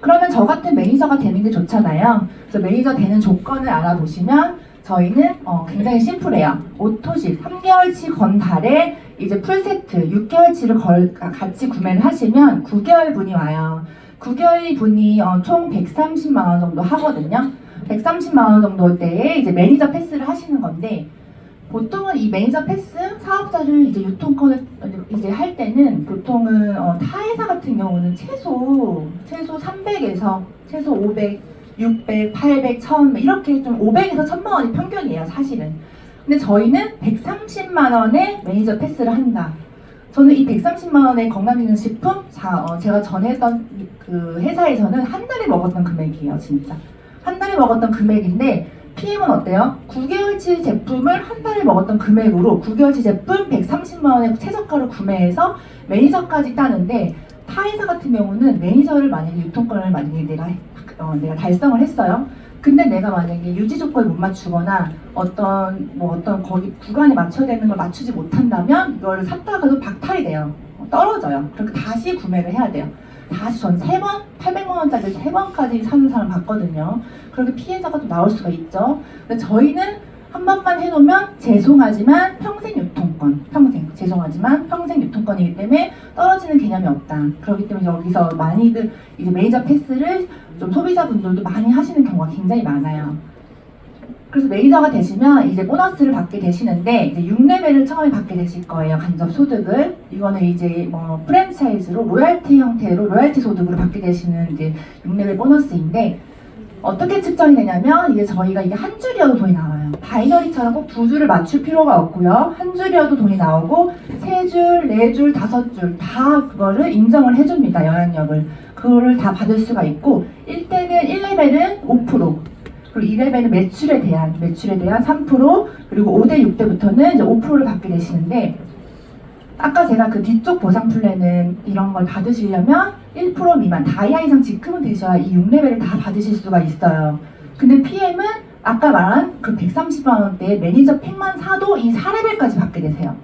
[SPEAKER 1] 그러면 저 같은 매니저가 되는 게 좋잖아요. 그래서 매니저 되는 조건을 알아보시면 저희는 굉장히 심플해요. 오토십 3개월치 건달에 이제 풀세트 6개월치를 같이 구매를 하시면 9개월 분이 와요. 9개월 분이 총 130만 원 정도 하거든요. 130만 원 정도 때에 이제 매니저 패스를 하시는 건데, 보통은 이 매니저 패스 사업자를 이제 유통권을 이제 할 때는 보통은 타회사 같은 경우는 최소 300에서 최소 500, 600, 800, 1000 이렇게 좀 500에서 1000만 원이 평균이에요, 사실은. 근데 저희는 130만 원에 매니저 패스를 한다. 저는 이 130만 원의 건강기능식품 제가 전에 했던 그 회사에서는 한 달에 먹었던 금액이에요, 진짜. 한 달에 먹었던 금액인데 PM은 어때요? 9개월치 제품을 한 달에 먹었던 금액으로 9개월치 제품 130만 원에 최저가로 구매해서 매니저까지 따는데, 타회사 같은 경우는 매니저를 만약에 유통권을 만약에 내가 달성을 했어요. 근데 내가 만약에 유지 조건을 못 맞추거나 어떤 거기 구간에 맞춰야 되는 걸 맞추지 못한다면 이거를 샀다가도 박탈이 돼요. 떨어져요. 그렇게 다시 구매를 해야 돼요. 다시 전 3번, 800만 원짜리 3번까지 사는 사람 봤거든요. 그렇게 피해자가 또 나올 수가 있죠. 근데 저희는 한 번만 해놓으면 죄송하지만 평생 유통권, 죄송하지만 평생 유통권이기 때문에 떨어지는 개념이 없다. 그렇기 때문에 여기서 많이들 이제 매니저 패스를 좀 소비자분들도 많이 하시는 경우가 굉장히 많아요. 그래서 매니저가 되시면 이제 보너스를 받게 되시는데, 이제 6레벨을 처음에 받게 되실 거예요. 간접 소득을. 이거는 이제 프랜차이즈로 로열티 형태로 로열티 소득으로 받게 되시는 이제 6레벨 보너스인데, 어떻게 측정이 되냐면 이게 저희가 이게 한 줄이어도 돈이 나와요. 바이너리처럼 꼭 2줄을 맞출 필요가 없고요. 한 줄이어도 돈이 나오고 3줄, 4줄, 5줄 다 그거를 인정을 해줍니다. 영향력을. 그거를 다 받을 수가 있고, 1레벨은 5%, 그리고 2레벨은 매출에 대한 3%, 그리고 5대 6대부터는 이제 5%를 받게 되시는데, 아까 제가 그 뒤쪽 보상 플랜은 이런 걸 받으시려면 1% 미만 다이아 이상 직급은 되셔야 이 6레벨을 다 받으실 수가 있어요. 근데 PM은 아까 말한 그 130만 원대 매니저 팩만 사도 이 4레벨까지 받게 되세요.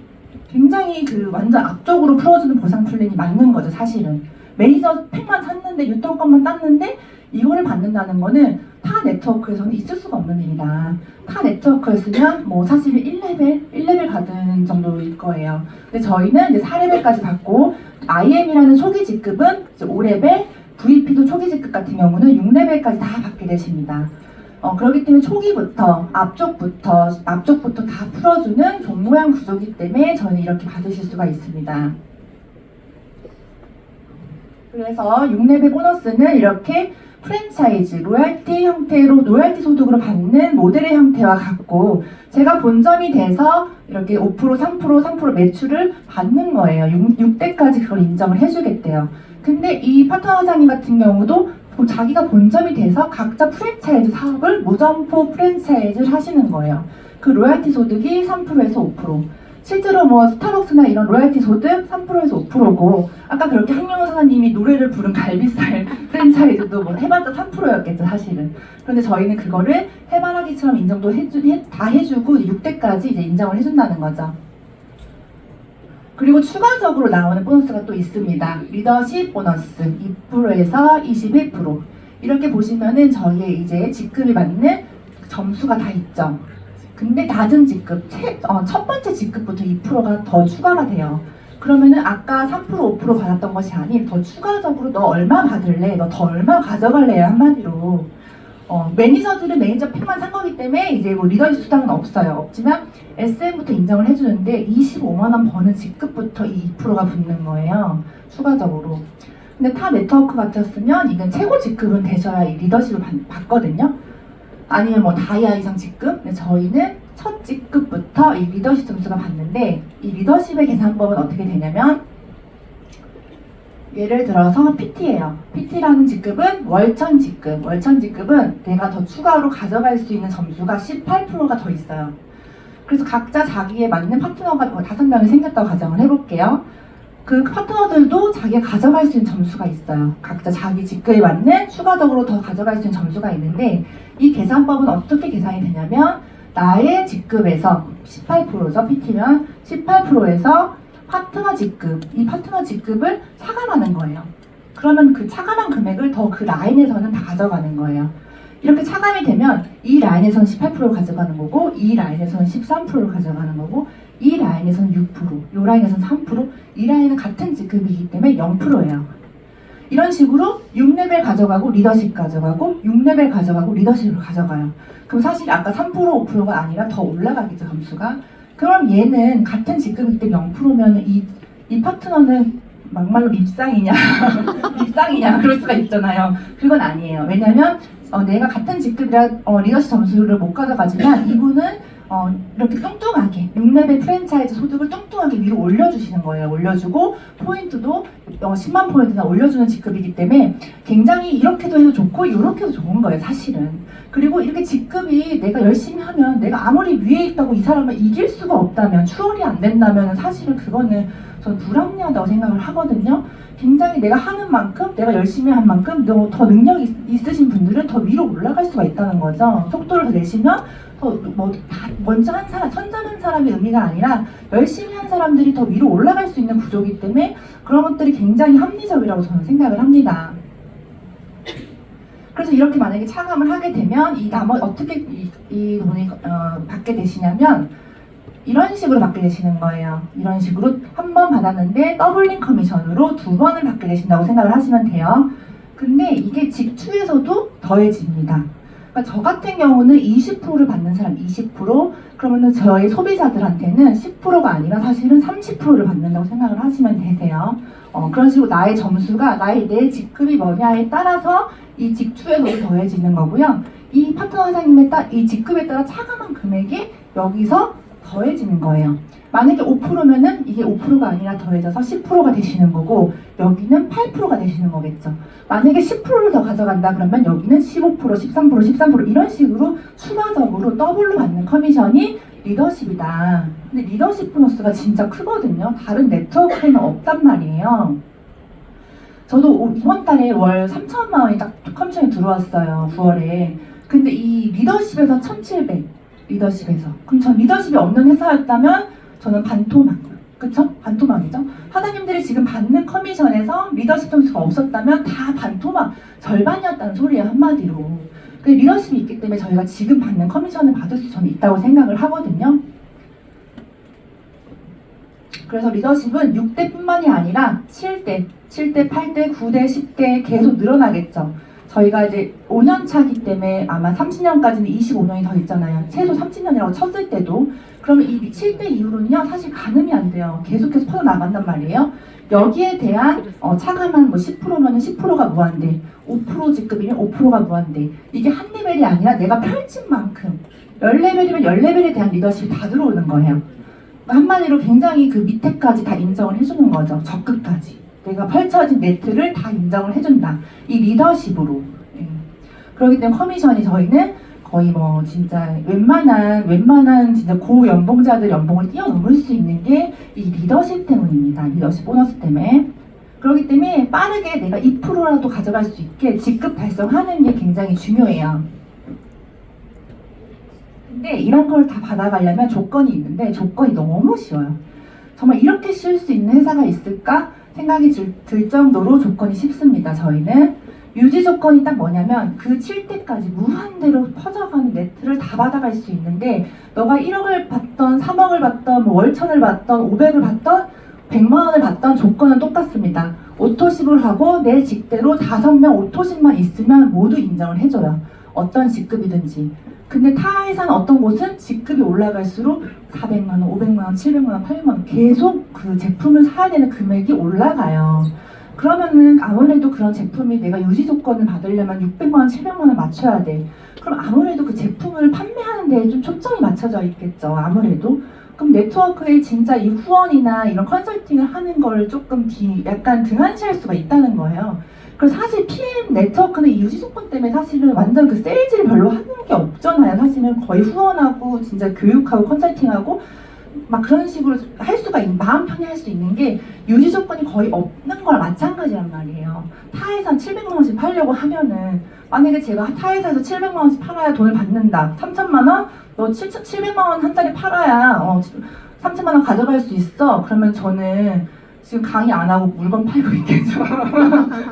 [SPEAKER 1] 굉장히 그 완전 앞쪽으로 풀어주는 보상 플랜이 맞는 거죠, 사실은. 매니저 팩만 샀는데 유통권만 땄는데 이거를 받는다는 거는 타 네트워크에서는 있을 수가 없는 일이다. 타 네트워크였으면 사실 1레벨 받은 정도일 거예요. 근데 저희는 이제 4레벨까지 받고, IM이라는 초기 직급은 이제 5레벨, VP도 초기 직급 같은 경우는 6레벨까지 다 받게 되십니다. 그렇기 때문에 초기부터 앞쪽부터 다 풀어주는 종 모양 구조이기 때문에 저는 이렇게 받으실 수가 있습니다. 그래서 6레벨 보너스는 이렇게 프랜차이즈, 로열티 형태로, 로열티 소득으로 받는 모델의 형태와 같고, 제가 본점이 돼서 이렇게 5%, 3% 매출을 받는 거예요. 6대까지 그걸 인정을 해주겠대요. 근데 이 파트너 사장님 같은 경우도 자기가 본점이 돼서 각자 프랜차이즈 사업을 무점포 프랜차이즈를 하시는 거예요. 그 로열티 소득이 3%에서 5%. 실제로 스타벅스나 이런 로열티 소득 3%에서 5%고, 아까 그렇게 황영호 사장님이 노래를 부른 갈비살 프랜차이즈도 해봤자 3%였겠죠, 사실은. 그런데 저희는 그거를 해바라기처럼 인정도 다 해주고 6대까지 이제 인정을 해준다는 거죠. 그리고 추가적으로 나오는 보너스가 또 있습니다. 리더십 보너스 2%에서 21%. 이렇게 보시면은 저희의 이제 직급이 맞는 점수가 다 있죠. 근데 낮은 직급, 첫 번째 직급부터 2%가 더 추가가 돼요. 그러면은 아까 3%, 5% 받았던 것이 아닌 더 추가적으로 너 얼마 받을래? 너 더 얼마 가져갈래요? 한마디로. 매니저들은 매니저 팩만 산 거기 때문에 이제 리더십 수당은 없지만 SM부터 인정을 해주는데 25만 원 버는 직급부터 이 2%가 붙는 거예요. 추가적으로. 근데 타 네트워크 같았으면 이건 최고 직급은 되셔야 이 리더십을 받거든요. 아니면 다이아 이상 직급? 근데 저희는 첫 직급부터 이 리더십 점수가 받는데, 이 리더십의 계산법은 어떻게 되냐면, 예를 들어서 PT예요. PT라는 직급은 월천 직급. 월천 직급은 내가 더 추가로 가져갈 수 있는 점수가 18%가 더 있어요. 그래서 각자 자기에 맞는 파트너가 5명이 생겼다고 가정을 해볼게요. 그 파트너들도 자기가 가져갈 수 있는 점수가 있어요. 각자 자기 직급에 맞는 추가적으로 더 가져갈 수 있는 점수가 있는데, 이 계산법은 어떻게 계산이 되냐면, 나의 직급에서 18%죠. PT면 18%에서 파트너 직급, 이 파트너 직급을 차감하는 거예요. 그러면 그 차감한 금액을 더 그 라인에서는 다 가져가는 거예요. 이렇게 차감이 되면 이 라인에서는 18%를 가져가는 거고, 이 라인에서는 13%를 가져가는 거고, 이 라인에서는 6%, 이 라인에서는 3%, 이 라인은 같은 직급이기 때문에 0%예요. 이런 식으로 6레벨 가져가고 리더십 가져가고 6레벨 가져가고 리더십을 가져가요. 그럼 사실 아까 3% 5%가 아니라 더 올라가겠죠, 점수가. 그럼 얘는 같은 직급일 때 0%면 이 파트너는 막말로 립상이냐 립상이냐 그럴 수가 있잖아요. 그건 아니에요. 왜냐면 내가 같은 직급이라 리더십 점수를 못 가져가지만 이분은 이렇게 뚱뚱하게 6레벨 프랜차이즈 소득을 뚱뚱하게 위로 올려주시는 거예요. 올려주고 포인트도 10만 포인트나 올려주는 직급이기 때문에 굉장히 이렇게도 해도 좋고 이렇게도 좋은 거예요, 사실은. 그리고 이렇게 직급이 내가 열심히 하면 내가 아무리 위에 있다고 이 사람을 이길 수가 없다면, 추월이 안 된다면 사실은 그거는 저는 불합리하다고 생각을 하거든요. 굉장히 내가 하는 만큼, 내가 열심히 한 만큼 더 능력이 있으신 분들은 더 위로 올라갈 수가 있다는 거죠. 속도를 더 내시면 먼저 한 사람, 선전한 사람의 의미가 아니라 열심히 한 사람들이 더 위로 올라갈 수 있는 구조이기 때문에 그런 것들이 굉장히 합리적이라고 저는 생각을 합니다. 그래서 이렇게 만약에 차감을 하게 되면 어떻게 이 돈이 받게 되시냐면 이런 식으로 받게 되시는 거예요. 이런 식으로 한 번 받았는데 더블링 커미션으로 2번을 받게 되신다고 생각을 하시면 돼요. 근데 이게 직추에서도 더해집니다. 그러니까 저 같은 경우는 20%를 받는 사람 20%, 그러면은 저희 소비자들한테는 10%가 아니라 사실은 30%를 받는다고 생각을 하시면 되세요. 그런 식으로 나의 점수가 내 직급이 뭐냐에 따라서 이 직추에서도 더해지는 거고요. 이 파트너 회장님의 이 직급에 따라 차감한 금액이 여기서 더해지는 거예요. 만약에 5%면은 이게 5%가 아니라 더해져서 10%가 되시는 거고 여기는 8%가 되시는 거겠죠. 만약에 10%를 더 가져간다 그러면 여기는 15%, 13% 이런 식으로 추가적으로 더블로 받는 커미션이 리더십이다. 근데 리더십 보너스가 진짜 크거든요. 다른 네트워크에는 없단 말이에요. 저도 이번 달에 월 3천만 원이 딱 커미션이 들어왔어요. 9월에. 근데 이 리더십에서 1,700. 리더십에서. 그럼 전 리더십이 없는 회사였다면 저는 반토막. 그쵸? 반토막이죠? 사장님들이 지금 받는 커미션에서 리더십 점수가 없었다면 다 반토막, 절반이었다는 소리예요, 한마디로. 그 리더십이 있기 때문에 저희가 지금 받는 커미션을 받을 수 저는 있다고 생각을 하거든요. 그래서 리더십은 6대뿐만이 아니라 7대, 8대, 9대, 10대 계속 늘어나겠죠. 저희가 이제 5년 차기 때문에 아마 30년까지는 25년이 더 있잖아요. 최소 30년이라고 쳤을 때도. 그러면 이 7대 이후로는요, 사실 가늠이 안 돼요. 계속해서 퍼져나간단 말이에요. 여기에 대한 차감한 10%면 10%가 무한대, 5% 직급이면 5%가 무한대. 이게 한 레벨이 아니라 내가 펼친 만큼 10레벨이면 10레벨에 대한 리더십이 다 들어오는 거예요. 한마디로 굉장히 그 밑에까지 다 인정을 해주는 거죠. 적극까지. 내가 펼쳐진 네트를 다 인정을 해준다. 이 리더십으로. 그렇기 때문에 커미션이 저희는 거의 진짜 웬만한 진짜 고연봉자들 연봉을 뛰어넘을 수 있는 게 이 리더십 때문입니다. 리더십 보너스 때문에. 그렇기 때문에 빠르게 내가 2%라도 가져갈 수 있게 직급 달성하는 게 굉장히 중요해요. 근데 이런 걸 다 받아가려면 조건이 있는데 조건이 너무 쉬워요. 정말 이렇게 쉴 수 있는 회사가 있을까 생각이 들 정도로 조건이 쉽습니다. 저희는 유지 조건이 딱 뭐냐면 그 7대까지 무한대로 퍼져가는 네트를 다 받아갈 수 있는데 너가 1억을 받던 3억을 받던 월천을 받던 500을 받던 100만 원을 받던 조건은 똑같습니다. 오토십을 하고 내 직대로 5명 오토십만 있으면 모두 인정을 해줘요. 어떤 직급이든지. 근데 타 회사는 어떤 곳은 직급이 올라갈수록 400만 원, 500만 원, 700만 원, 800만 원 계속 그 제품을 사야 되는 금액이 올라가요. 그러면은 아무래도 그런 제품이 내가 유지 조건을 받으려면 600만 원, 700만 원 맞춰야 돼. 그럼 아무래도 그 제품을 판매하는 데에 좀 초점이 맞춰져 있겠죠. 아무래도. 그럼 네트워크에 진짜 이 후원이나 이런 컨설팅을 하는 걸 조금 약간 등한시할 수가 있다는 거예요. 그래서 사실 PM 네트워크는 이 유지 조건 때문에 사실은 완전 그 세일즈를 별로 하는 게 없잖아요. 사실은 거의 후원하고 진짜 교육하고 컨설팅하고 막 그런 식으로 할 수가 마음 편히 할 수 있는 게 유지 조건이 거의 없는 거랑 마찬가지란 말이에요. 타회사 700만 원씩 팔려고 하면은 만약에 제가 타회사에서 700만 원씩 팔아야 돈을 받는다. 3천만 원? 너 700만 원 한 달에 팔아야 3천만 원 가져갈 수 있어. 그러면 저는 지금 강의 안 하고 물건 팔고 있겠죠.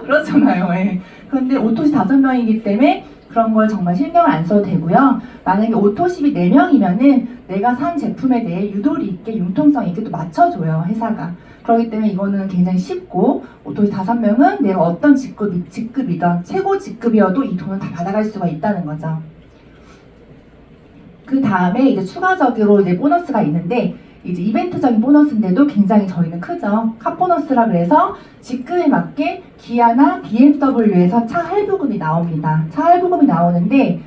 [SPEAKER 1] 그렇잖아요. 예. 그런데 오토시 5명이기 때문에 그런 걸 정말 신경을 안 써도 되고요. 만약에 오토십이 4명이면은 내가 산 제품에 대해 유도리 있게 융통성 있게 또 맞춰줘요, 회사가. 그렇기 때문에 이거는 굉장히 쉽고, 오토십 5명은 내가 어떤 직급이든 최고 직급이어도 이 돈을 다 받아갈 수가 있다는 거죠. 그 다음에 이제 추가적으로 이제 보너스가 있는데, 이제 이벤트적인 보너스인데도 굉장히 저희는 크죠. 카보너스라 그래서 직급에 맞게 기아나 BMW에서 차 할부금이 나옵니다. 차 할부금이 나오는데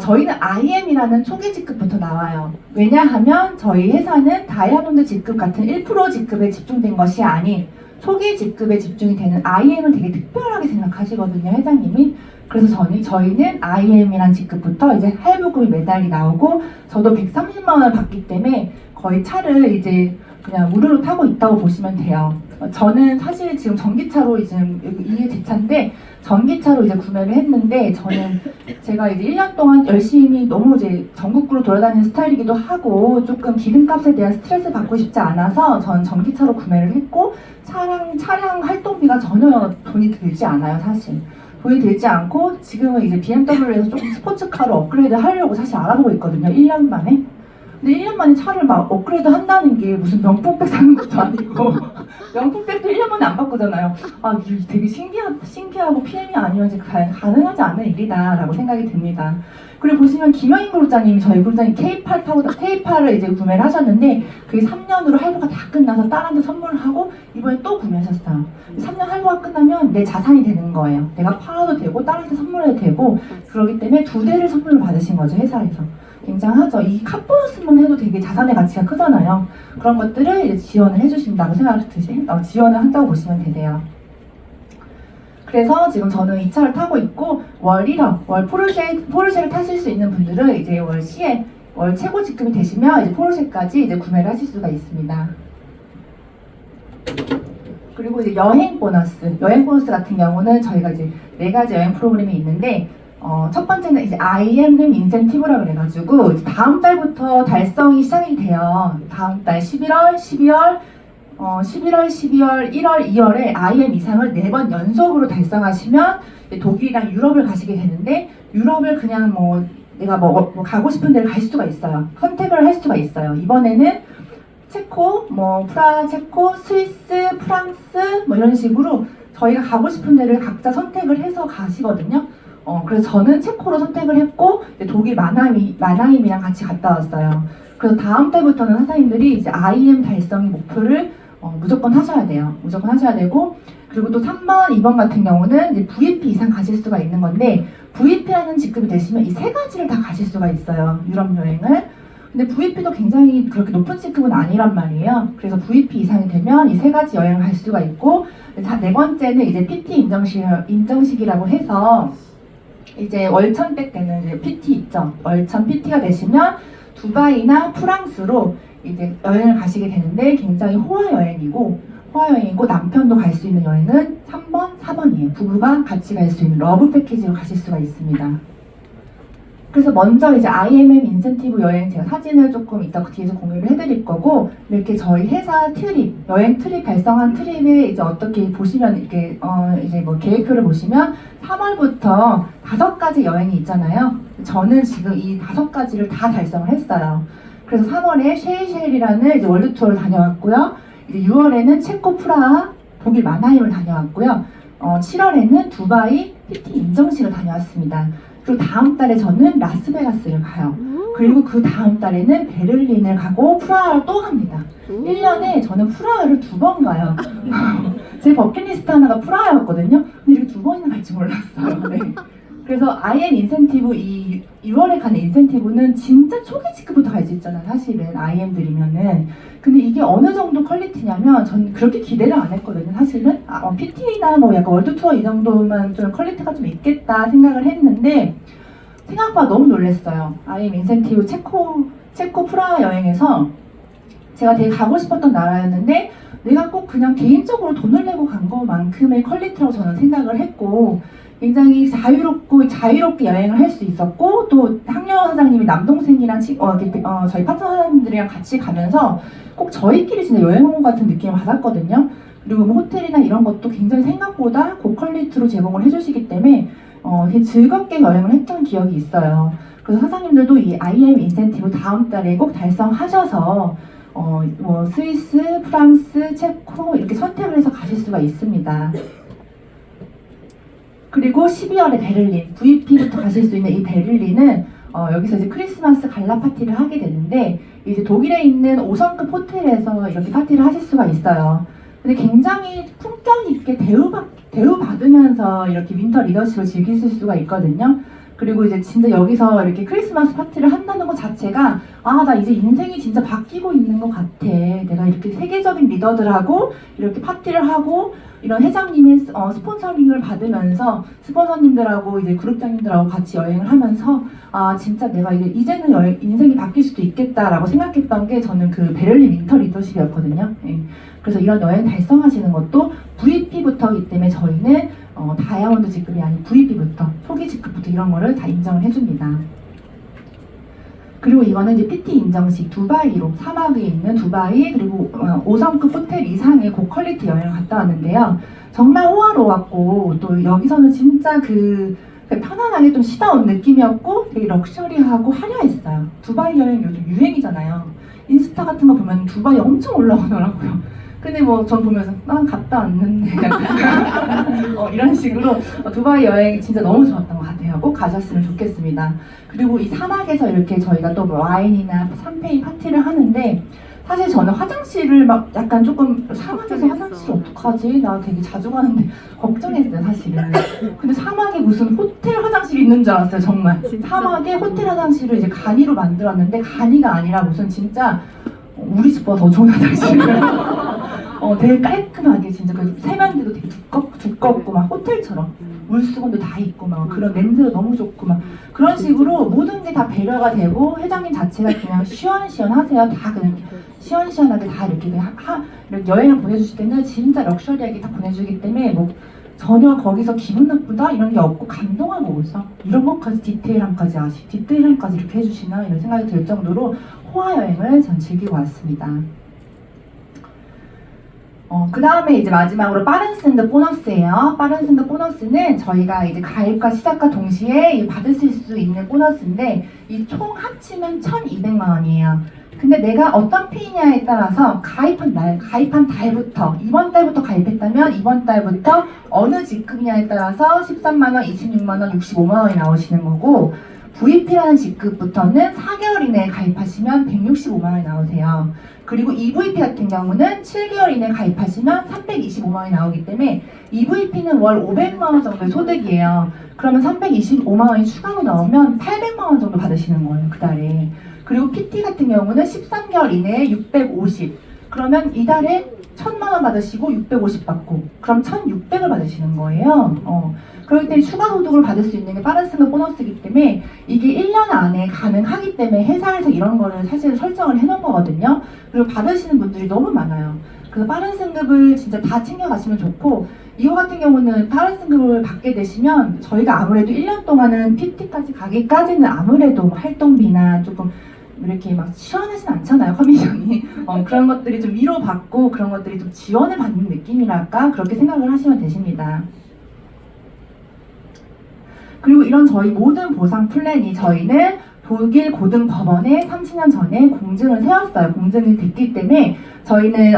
[SPEAKER 1] 저희는 IM이라는 초기 직급부터 나와요. 왜냐하면 저희 회사는 다이아몬드 직급 같은 1% 직급에 집중된 것이 아닌 초기 직급에 집중이 되는 IM을 되게 특별하게 생각하시거든요, 회장님이. 그래서 저희는 IM이란 직급부터 이제 할부금이 매달리 나오고, 저도 130만 원을 받기 때문에 거의 차를 이제 그냥 무료로 타고 있다고 보시면 돼요. 저는 사실 지금 전기차로 지금 이게 제 차인데 전기차로 이제 구매를 했는데, 저는 제가 이제 1년 동안 열심히 너무 이제 전국구로 돌아다니는 스타일이기도 하고 조금 기름값에 대한 스트레스 받고 싶지 않아서 전 전기차로 구매를 했고, 차량 활동비가 전혀 돈이 들지 않아요, 사실. 돈이 들지 않고 지금은 이제 BMW에서 조금 스포츠카로 업그레이드 하려고 사실 알아보고 있거든요, 1년 만에. 근데 1년 만에 차를 막 업그레이드 한다는 게 무슨 명품백 사는 것도 아니고 명품백도 1년 만에 안 바꾸잖아요. 아, 이게 되게 신기하고 PM이 아니면 이제 가능하지 않은 일이다 라고 생각이 듭니다. 그리고 보시면 김영인 그룹자님이, 저희 그룹자님 K8을 이제 구매를 하셨는데 그게 3년으로 할부가 다 끝나서 딸한테 선물을 하고 이번에 또 구매하셨어요. 3년 할부가 끝나면 내 자산이 되는 거예요. 내가 팔아도 되고 딸한테 선물해도 되고, 그렇기 때문에 2대를 선물을 받으신 거죠, 회사에서. 굉장하죠. 이 카보너스만 해도 되게 자산의 가치가 크잖아요. 그런 것들을 이제 지원을 해주신다고 지원을 한다고 보시면 되세요. 그래서 지금 저는 이 차를 타고 있고, 월 1억, 월 포르쉐를 타실 수 있는 분들은 이제 월 CM, 월 최고 직급이 되시면 이제 포르쉐까지 이제 구매를 하실 수가 있습니다. 그리고 이제 여행 보너스 같은 경우는 저희가 이제 4가지 여행 프로그램이 있는데, 첫 번째는 이제 IM 인센티브라고 그래가지고 다음 달부터 달성이 시작이 돼요. 다음 달 11월, 12월, 1월, 2월에 IM 이상을 4번 연속으로 달성하시면 독일이랑 유럽을 가시게 되는데, 유럽을 그냥 내가 가고 싶은 데를 갈 수가 있어요. 선택을 할 수가 있어요. 이번에는 체코, 체코, 스위스, 프랑스 이런 식으로 저희가 가고 싶은 데를 각자 선택을 해서 가시거든요. 그래서 저는 체코로 선택을 했고 독일 마나임이랑 같이 갔다 왔어요. 그래서 다음 달부터는 사장님들이 이제 IM 달성의 목표를 무조건 하셔야 돼요. 무조건 하셔야 되고, 그리고 또 3번, 2번 같은 경우는 이제 VP 이상 가실 수가 있는 건데, VP라는 직급이 되시면 이 3가지를 다 가실 수가 있어요, 유럽 여행을. 근데 VP도 굉장히 그렇게 높은 직급은 아니란 말이에요. 그래서 VP 이상이 되면 이 3가지 여행을 갈 수가 있고, 4번째는 이제 PT 인정식이라고 해서 이제 월천백 되는 이제 PT 있죠. 월천 PT가 되시면 두바이나 프랑스로 이제 여행을 가시게 되는데, 굉장히 호화 여행이고 남편도 갈 수 있는 여행은 3번, 4번이에요. 부부가 같이 갈 수 있는 러브 패키지로 가실 수가 있습니다. 그래서 먼저 이제 IMM 인센티브 여행 제가 사진을 조금 이따 뒤에서 공유를 해드릴 거고, 이렇게 저희 회사 여행 트립 달성한 트립에 이제 어떻게 보시면 이렇게 이제 계획표를 보시면 3월부터 5가지 여행이 있잖아요. 저는 지금 이 5가지를 다 달성을 했어요. 그래서 3월에 셰이쉘이라는 이제 월드 투어를 다녀왔고요. 이제 6월에는 체코 프라하, 독일 마나임을 다녀왔고요. 7월에는 두바이 PT 인정식을 다녀왔습니다. 그리고 다음 달에 저는 라스베가스를 가요. 그리고 그 다음 달에는 베를린을 가고 프라하를 또 갑니다. 1년에 저는 프라하를 2번 가요. 제 버킷리스트 하나가 프라하였거든요. 근데 이렇게 2번이나 갈지 몰랐어요. 네. 그래서 IM 인센티브, 이 6월에 가는 인센티브는 진짜 초기 직급부터 갈 수 있잖아요, 사실은 IM들이면은. 근데 이게 어느 정도 퀄리티냐면, 전 그렇게 기대를 안 했거든요, 사실은. PT나 약간 월드투어 이 정도면 좀 퀄리티가 좀 있겠다 생각을 했는데, 생각보다 너무 놀랐어요. IM 인센티브 체코 프라하 여행에서 제가 되게 가고 싶었던 나라였는데, 내가 꼭 그냥 개인적으로 돈을 내고 간 것만큼의 퀄리티라고 저는 생각을 했고, 굉장히 자유롭게 여행을 할 수 있었고, 또 학녀 사장님이 남동생이랑 저희 파트너 사장님들이랑 같이 가면서 꼭 저희끼리 진짜 여행 온 것 같은 느낌을 받았거든요. 그리고 호텔이나 이런 것도 굉장히 생각보다 고퀄리티로 제공을 해주시기 때문에 되게 즐겁게 여행을 했던 기억이 있어요. 그래서 사장님들도 이 IM 인센티브 다음 달에 꼭 달성하셔서 뭐 스위스, 프랑스, 체코 이렇게 선택을 해서 가실 수가 있습니다. 그리고 12월에 베를린, VIP부터 가실 수 있는 이 베를린은 여기서 이제 크리스마스 갈라 파티를 하게 되는데 이제 독일에 있는 5성급 호텔에서 이렇게 파티를 하실 수가 있어요. 근데 굉장히 품격 있게 대우받으면서 이렇게 윈터 리더십을 즐기실 수가 있거든요. 그리고 이제 진짜 여기서 이렇게 크리스마스 파티를 한다는 것 자체가 나 이제 인생이 진짜 바뀌고 있는 것 같아. 내가 이렇게 세계적인 리더들하고 이렇게 파티를 하고 이런 회장님의 스폰서링을 받으면서 스폰서님들하고 이제 그룹장님들하고 같이 여행을 하면서 진짜 내가 이제는 인생이 바뀔 수도 있겠다라고 생각했던 게 저는 그 베를린 윈터 리더십이었거든요. 예. 그래서 이런 여행 달성하시는 것도 VIP부터이기 때문에 저희는 다이아몬드 직급이 아닌 VIP부터 초기 직급부터 이런 거를 다 인정을 해줍니다. 그리고 이거는 이제 PT 인정식 두바이로 사막에 있는 두바이 그리고 5성급 호텔 이상의 고퀄리티 여행을 갔다 왔는데요. 정말 호화로웠고 또 여기서는 진짜 편안하게 좀 쉬다 온 느낌이었고 되게 럭셔리하고 화려했어요. 두바이 여행 요즘 유행이잖아요. 인스타 같은 거 보면 두바이 엄청 올라오더라고요. 근데 뭐 전 보면서 난 갔다 왔는데 이런 식으로 두바이 여행 진짜 너무 좋았던 것 같아요. 꼭 가셨으면 좋겠습니다. 그리고 이 사막에서 이렇게 저희가 또 와인이나 샴페인 파티를 하는데 사실 저는 화장실을 막 약간 조금 사막에서 화장실 어떡하지? 나 되게 자주 가는데 걱정했어요 사실은. 근데 사막에 무슨 호텔 화장실이 있는 줄 알았어요 정말. 사막에 호텔 화장실을 이제 간이로 만들었는데 간이가 아니라 무슨 진짜 우리 집보다 더 좋은 화장실을 되게 깔끔하게 진짜 그 세면대도 되게 두껍고 막 호텔처럼 물수건도 다 있고 막 그런 냄새도 너무 좋고 막 그런 식으로 모든 게 다 배려가 되고 회장님 자체가 그냥 시원시원하세요. 다 그냥 시원시원하게 다 이렇게 이렇게 여행을 보내주실 때는 진짜 럭셔리하게 다 보내주기 때문에 뭐 전혀 거기서 기분 나쁘다 이런 게 없고 감동하고 오서 이런 것까지 디테일함까지 이렇게 해주시나 이런 생각이 들 정도로 호화 여행을 전 즐기고 왔습니다. 그 다음에 이제 마지막으로 빠른 승급 보너스예요. 빠른 승급 보너스는 저희가 이제 가입과 시작과 동시에 받으실 수 있는 보너스인데 이 총 합치면 1,200만 원이에요. 근데 내가 어떤 피냐에 따라서 가입한 달부터 이번 달부터 가입했다면 이번 달부터 어느 직급이냐에 따라서 13만 원, 26만 원, 65만 원이 나오시는 거고 VIP라는 직급부터는 4개월 이내에 가입하시면 165만 원이 나오세요. 그리고 EVP 같은 경우는 7개월 이내에 가입하시면 325만 원이 나오기 때문에 EVP는 월 500만 원 정도의 소득이에요. 그러면 325만 원이 추가로 나오면 800만 원 정도 받으시는 거예요, 그 달에. 그리고 PT 같은 경우는 13개월 이내에 650. 그러면 이달에 1,000만 원 받으시고 650 받고 그럼 1,600을 받으시는 거예요. 그렇기 때문에 추가 소득을 받을 수 있는 게 빠른 승급 보너스이기 때문에 이게 1년 안에 가능하기 때문에 회사에서 이런 거를 사실 설정을 해놓은 거거든요. 그리고 받으시는 분들이 너무 많아요. 그래서 빠른 승급을 진짜 다 챙겨가시면 좋고 이거 같은 경우는 빠른 승급을 받게 되시면 저희가 아무래도 1년 동안은 PT까지 가기까지는 아무래도 활동비나 조금 이렇게 막 시원하진 않잖아요, 커미션이. 그런 것들이 좀 위로받고 그런 것들이 좀 지원을 받는 느낌이랄까 그렇게 생각을 하시면 되십니다. 그리고 이런 저희 모든 보상 플랜이 저희는 독일 고등법원에 30년 전에 공증을 세웠어요. 공증이 됐기 때문에 저희는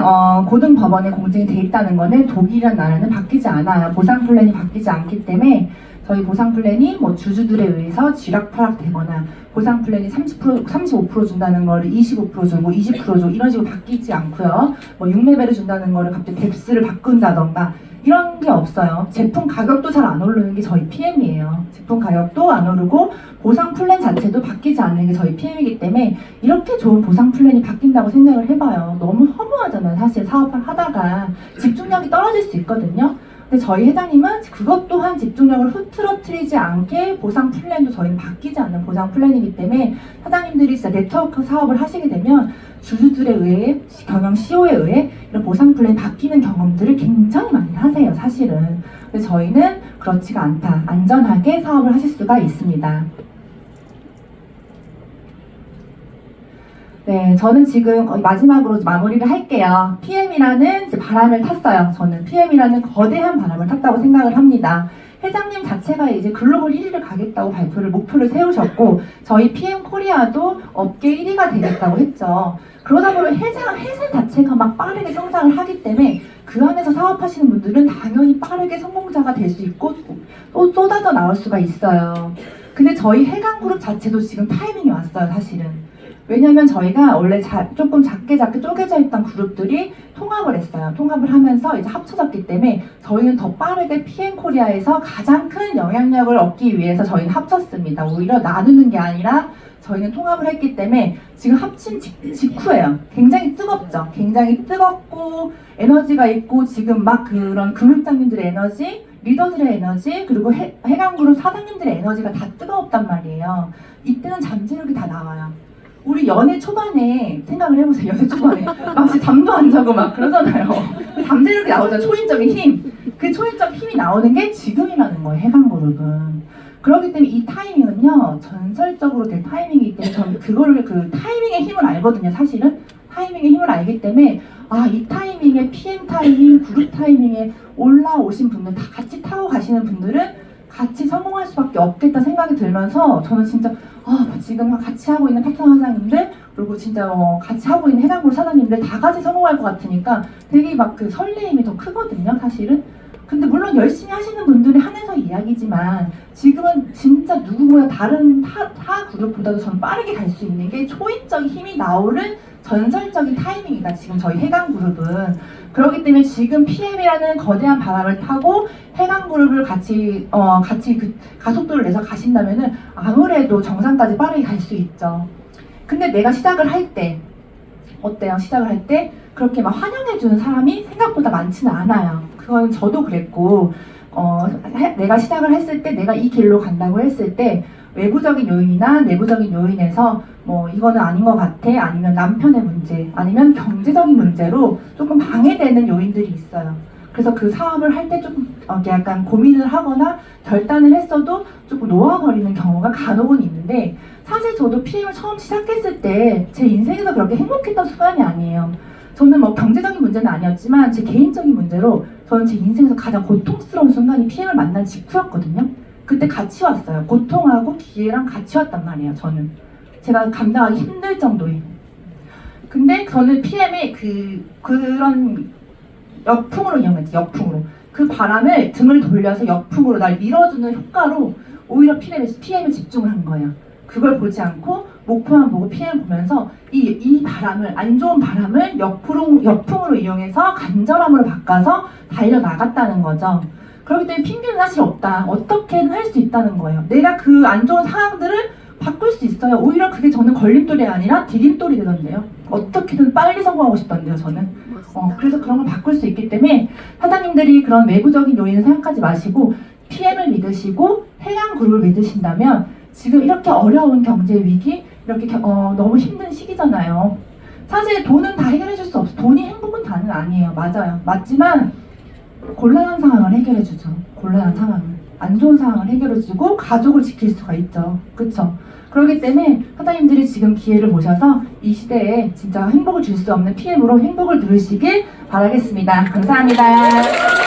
[SPEAKER 1] 고등법원에 공증이 돼 있다는 거는 독일이라는 나라는 바뀌지 않아요. 보상 플랜이 바뀌지 않기 때문에 저희 보상 플랜이 뭐 주주들에 의해서 쥐락펴락되거나 보상 플랜이 30%, 35% 준다는 거를 25% 주고 20% 주고 이런 식으로 바뀌지 않고요. 뭐 6레벨을 준다는 거를 갑자기 뎁스를 바꾼다던가 이런 게 없어요. 제품 가격도 잘 안 오르는 게 저희 PM이에요. 제품 가격도 안 오르고 보상 플랜 자체도 바뀌지 않는 게 저희 PM이기 때문에 이렇게 좋은 보상 플랜이 바뀐다고 생각을 해봐요. 너무 허무하잖아요. 사실 사업을 하다가 집중력이 떨어질 수 있거든요. 근데 저희 회장님은 그것 또한 집중력을 흐트러뜨리지 않게 보상 플랜도 저희는 바뀌지 않는 보상 플랜이기 때문에 사장님들이 진짜 네트워크 사업을 하시게 되면 주주들에 의해 경영 CEO에 의해 이런 보상 플랜이 바뀌는 경험들을 굉장히 많이 하세요, 사실은. 근데 저희는 그렇지가 않다. 안전하게 사업을 하실 수가 있습니다. 네, 저는 지금 거의 마지막으로 마무리를 할게요. PM이라는 바람을 탔어요. 저는 PM이라는 거대한 바람을 탔다고 생각을 합니다. 회장님 자체가 이제 글로벌 1위를 가겠다고 목표를 세우셨고 저희 PM 코리아도 업계 1위가 되겠다고 했죠. 그러다 보면 회사 자체가 막 빠르게 성장을 하기 때문에 그 안에서 사업하시는 분들은 당연히 빠르게 성공자가 될 수 있고 또 쏟아져 나올 수가 있어요. 근데 저희 해강그룹 자체도 지금 타이밍이 왔어요, 사실은. 왜냐면 저희가 원래 조금 작게 쪼개져 있던 그룹들이 통합을 했어요. 통합을 하면서 이제 합쳐졌기 때문에 저희는 더 빠르게 PM코리아에서 가장 큰 영향력을 얻기 위해서 저희는 합쳤습니다. 오히려 나누는 게 아니라 저희는 통합을 했기 때문에 지금 합친 직후예요. 굉장히 뜨겁죠. 굉장히 뜨겁고 에너지가 있고 지금 막 그런 금융장님들의 에너지, 리더들의 에너지, 그리고 해강그룹 사장님들의 에너지가 다 뜨거웠단 말이에요. 이때는 잠재력이 다 나와요. 우리 연애 초반에 생각을 해보세요. 연애 초반에 막 잠도 안 자고 막 그러잖아요. 잠재력이 나오잖아요. 초인적인 힘. 그 초인적 힘이 나오는 게 지금이라는 거예요. 해강그룹은. 그렇기 때문에 이 타이밍은요, 전설적으로 될 타이밍이기 때문에 저는 그거를 그 타이밍의 힘을 알거든요. 사실은 타이밍의 힘을 알기 때문에 이 타이밍에 PM 타이밍, 그룹 타이밍에 올라오신 분들 다 같이 타고 가시는 분들은 같이 성공할 수밖에 없겠다 생각이 들면서 저는 진짜 지금 같이 하고 있는 파트너 사장님들 그리고 진짜 같이 하고 있는 해강그룹 사장님들 다 같이 성공할 것 같으니까 되게 막 그 설레임이 더 크거든요, 사실은. 근데 물론 열심히 하시는 분들이 한해서 이야기지만 지금은 진짜 누구보다 다른 타 그룹보다도 저는 빠르게 갈 수 있는 게 초인적인 힘이 나오는 전설적인 타이밍이다. 지금 저희 해강그룹은. 그렇기 때문에 지금 PM이라는 거대한 바람을 타고 해강그룹을 같이 그 가속도를 내서 가신다면은 아무래도 정상까지 빠르게 갈 수 있죠. 근데 내가 시작을 할 때 어때요? 시작을 할 때 그렇게 막 환영해주는 사람이 생각보다 많지는 않아요. 그건 저도 그랬고 내가 시작을 했을 때 내가 이 길로 간다고 했을 때 외부적인 요인이나 내부적인 요인에서 이거는 아닌 것 같아, 아니면 남편의 문제, 아니면 경제적인 문제로 조금 방해되는 요인들이 있어요. 그래서 그 사업을 할 때 조금 약간 고민을 하거나 결단을 했어도 조금 놓아버리는 경우가 간혹은 있는데 사실 저도 PM을 처음 시작했을 때 제 인생에서 그렇게 행복했던 순간이 아니에요. 저는 경제적인 문제는 아니었지만 제 개인적인 문제로 저는 제 인생에서 가장 고통스러운 순간이 PM을 만난 직후였거든요. 그때 같이 왔어요. 고통하고 기회랑 같이 왔단 말이에요. 저는 제가 감당하기 힘들 정도의. 근데 저는 PM의 그런 역풍으로 이용했지. 역풍으로 그 바람을 등을 돌려서 역풍으로 날 밀어주는 효과로 오히려 PM에 집중을 한 거예요. 그걸 보지 않고 목표만 보고 PM 보면서 이 바람을, 안 좋은 바람을 역풍으로 이용해서 간절함으로 바꿔서 달려나갔다는 거죠. 그렇기 때문에 핑계는 사실 없다. 어떻게든 할 수 있다는 거예요. 내가 그 안 좋은 상황들을 바꿀 수 있어요. 오히려 그게 저는 걸림돌이 아니라 디딤돌이 되던데요. 어떻게든 빨리 성공하고 싶던데요, 저는. 그래서 그런 걸 바꿀 수 있기 때문에 사장님들이 그런 외부적인 요인을 생각하지 마시고 PM을 믿으시고 해양그룹을 믿으신다면 지금 이렇게 어려운 경제 위기, 이렇게 너무 힘든 시기잖아요. 사실 돈은 다 해결해 줄 수 없어. 돈이 행복은 다는 아니에요. 맞아요. 맞지만 곤란한 상황을 해결해 주죠. 곤란한 상황을. 안 좋은 상황을 해결해 주고 가족을 지킬 수가 있죠. 그쵸? 그렇기 때문에 사장님들이 지금 기회를 보셔서 이 시대에 진짜 행복을 줄 수 없는 PM으로 행복을 누리시길 바라겠습니다. 감사합니다.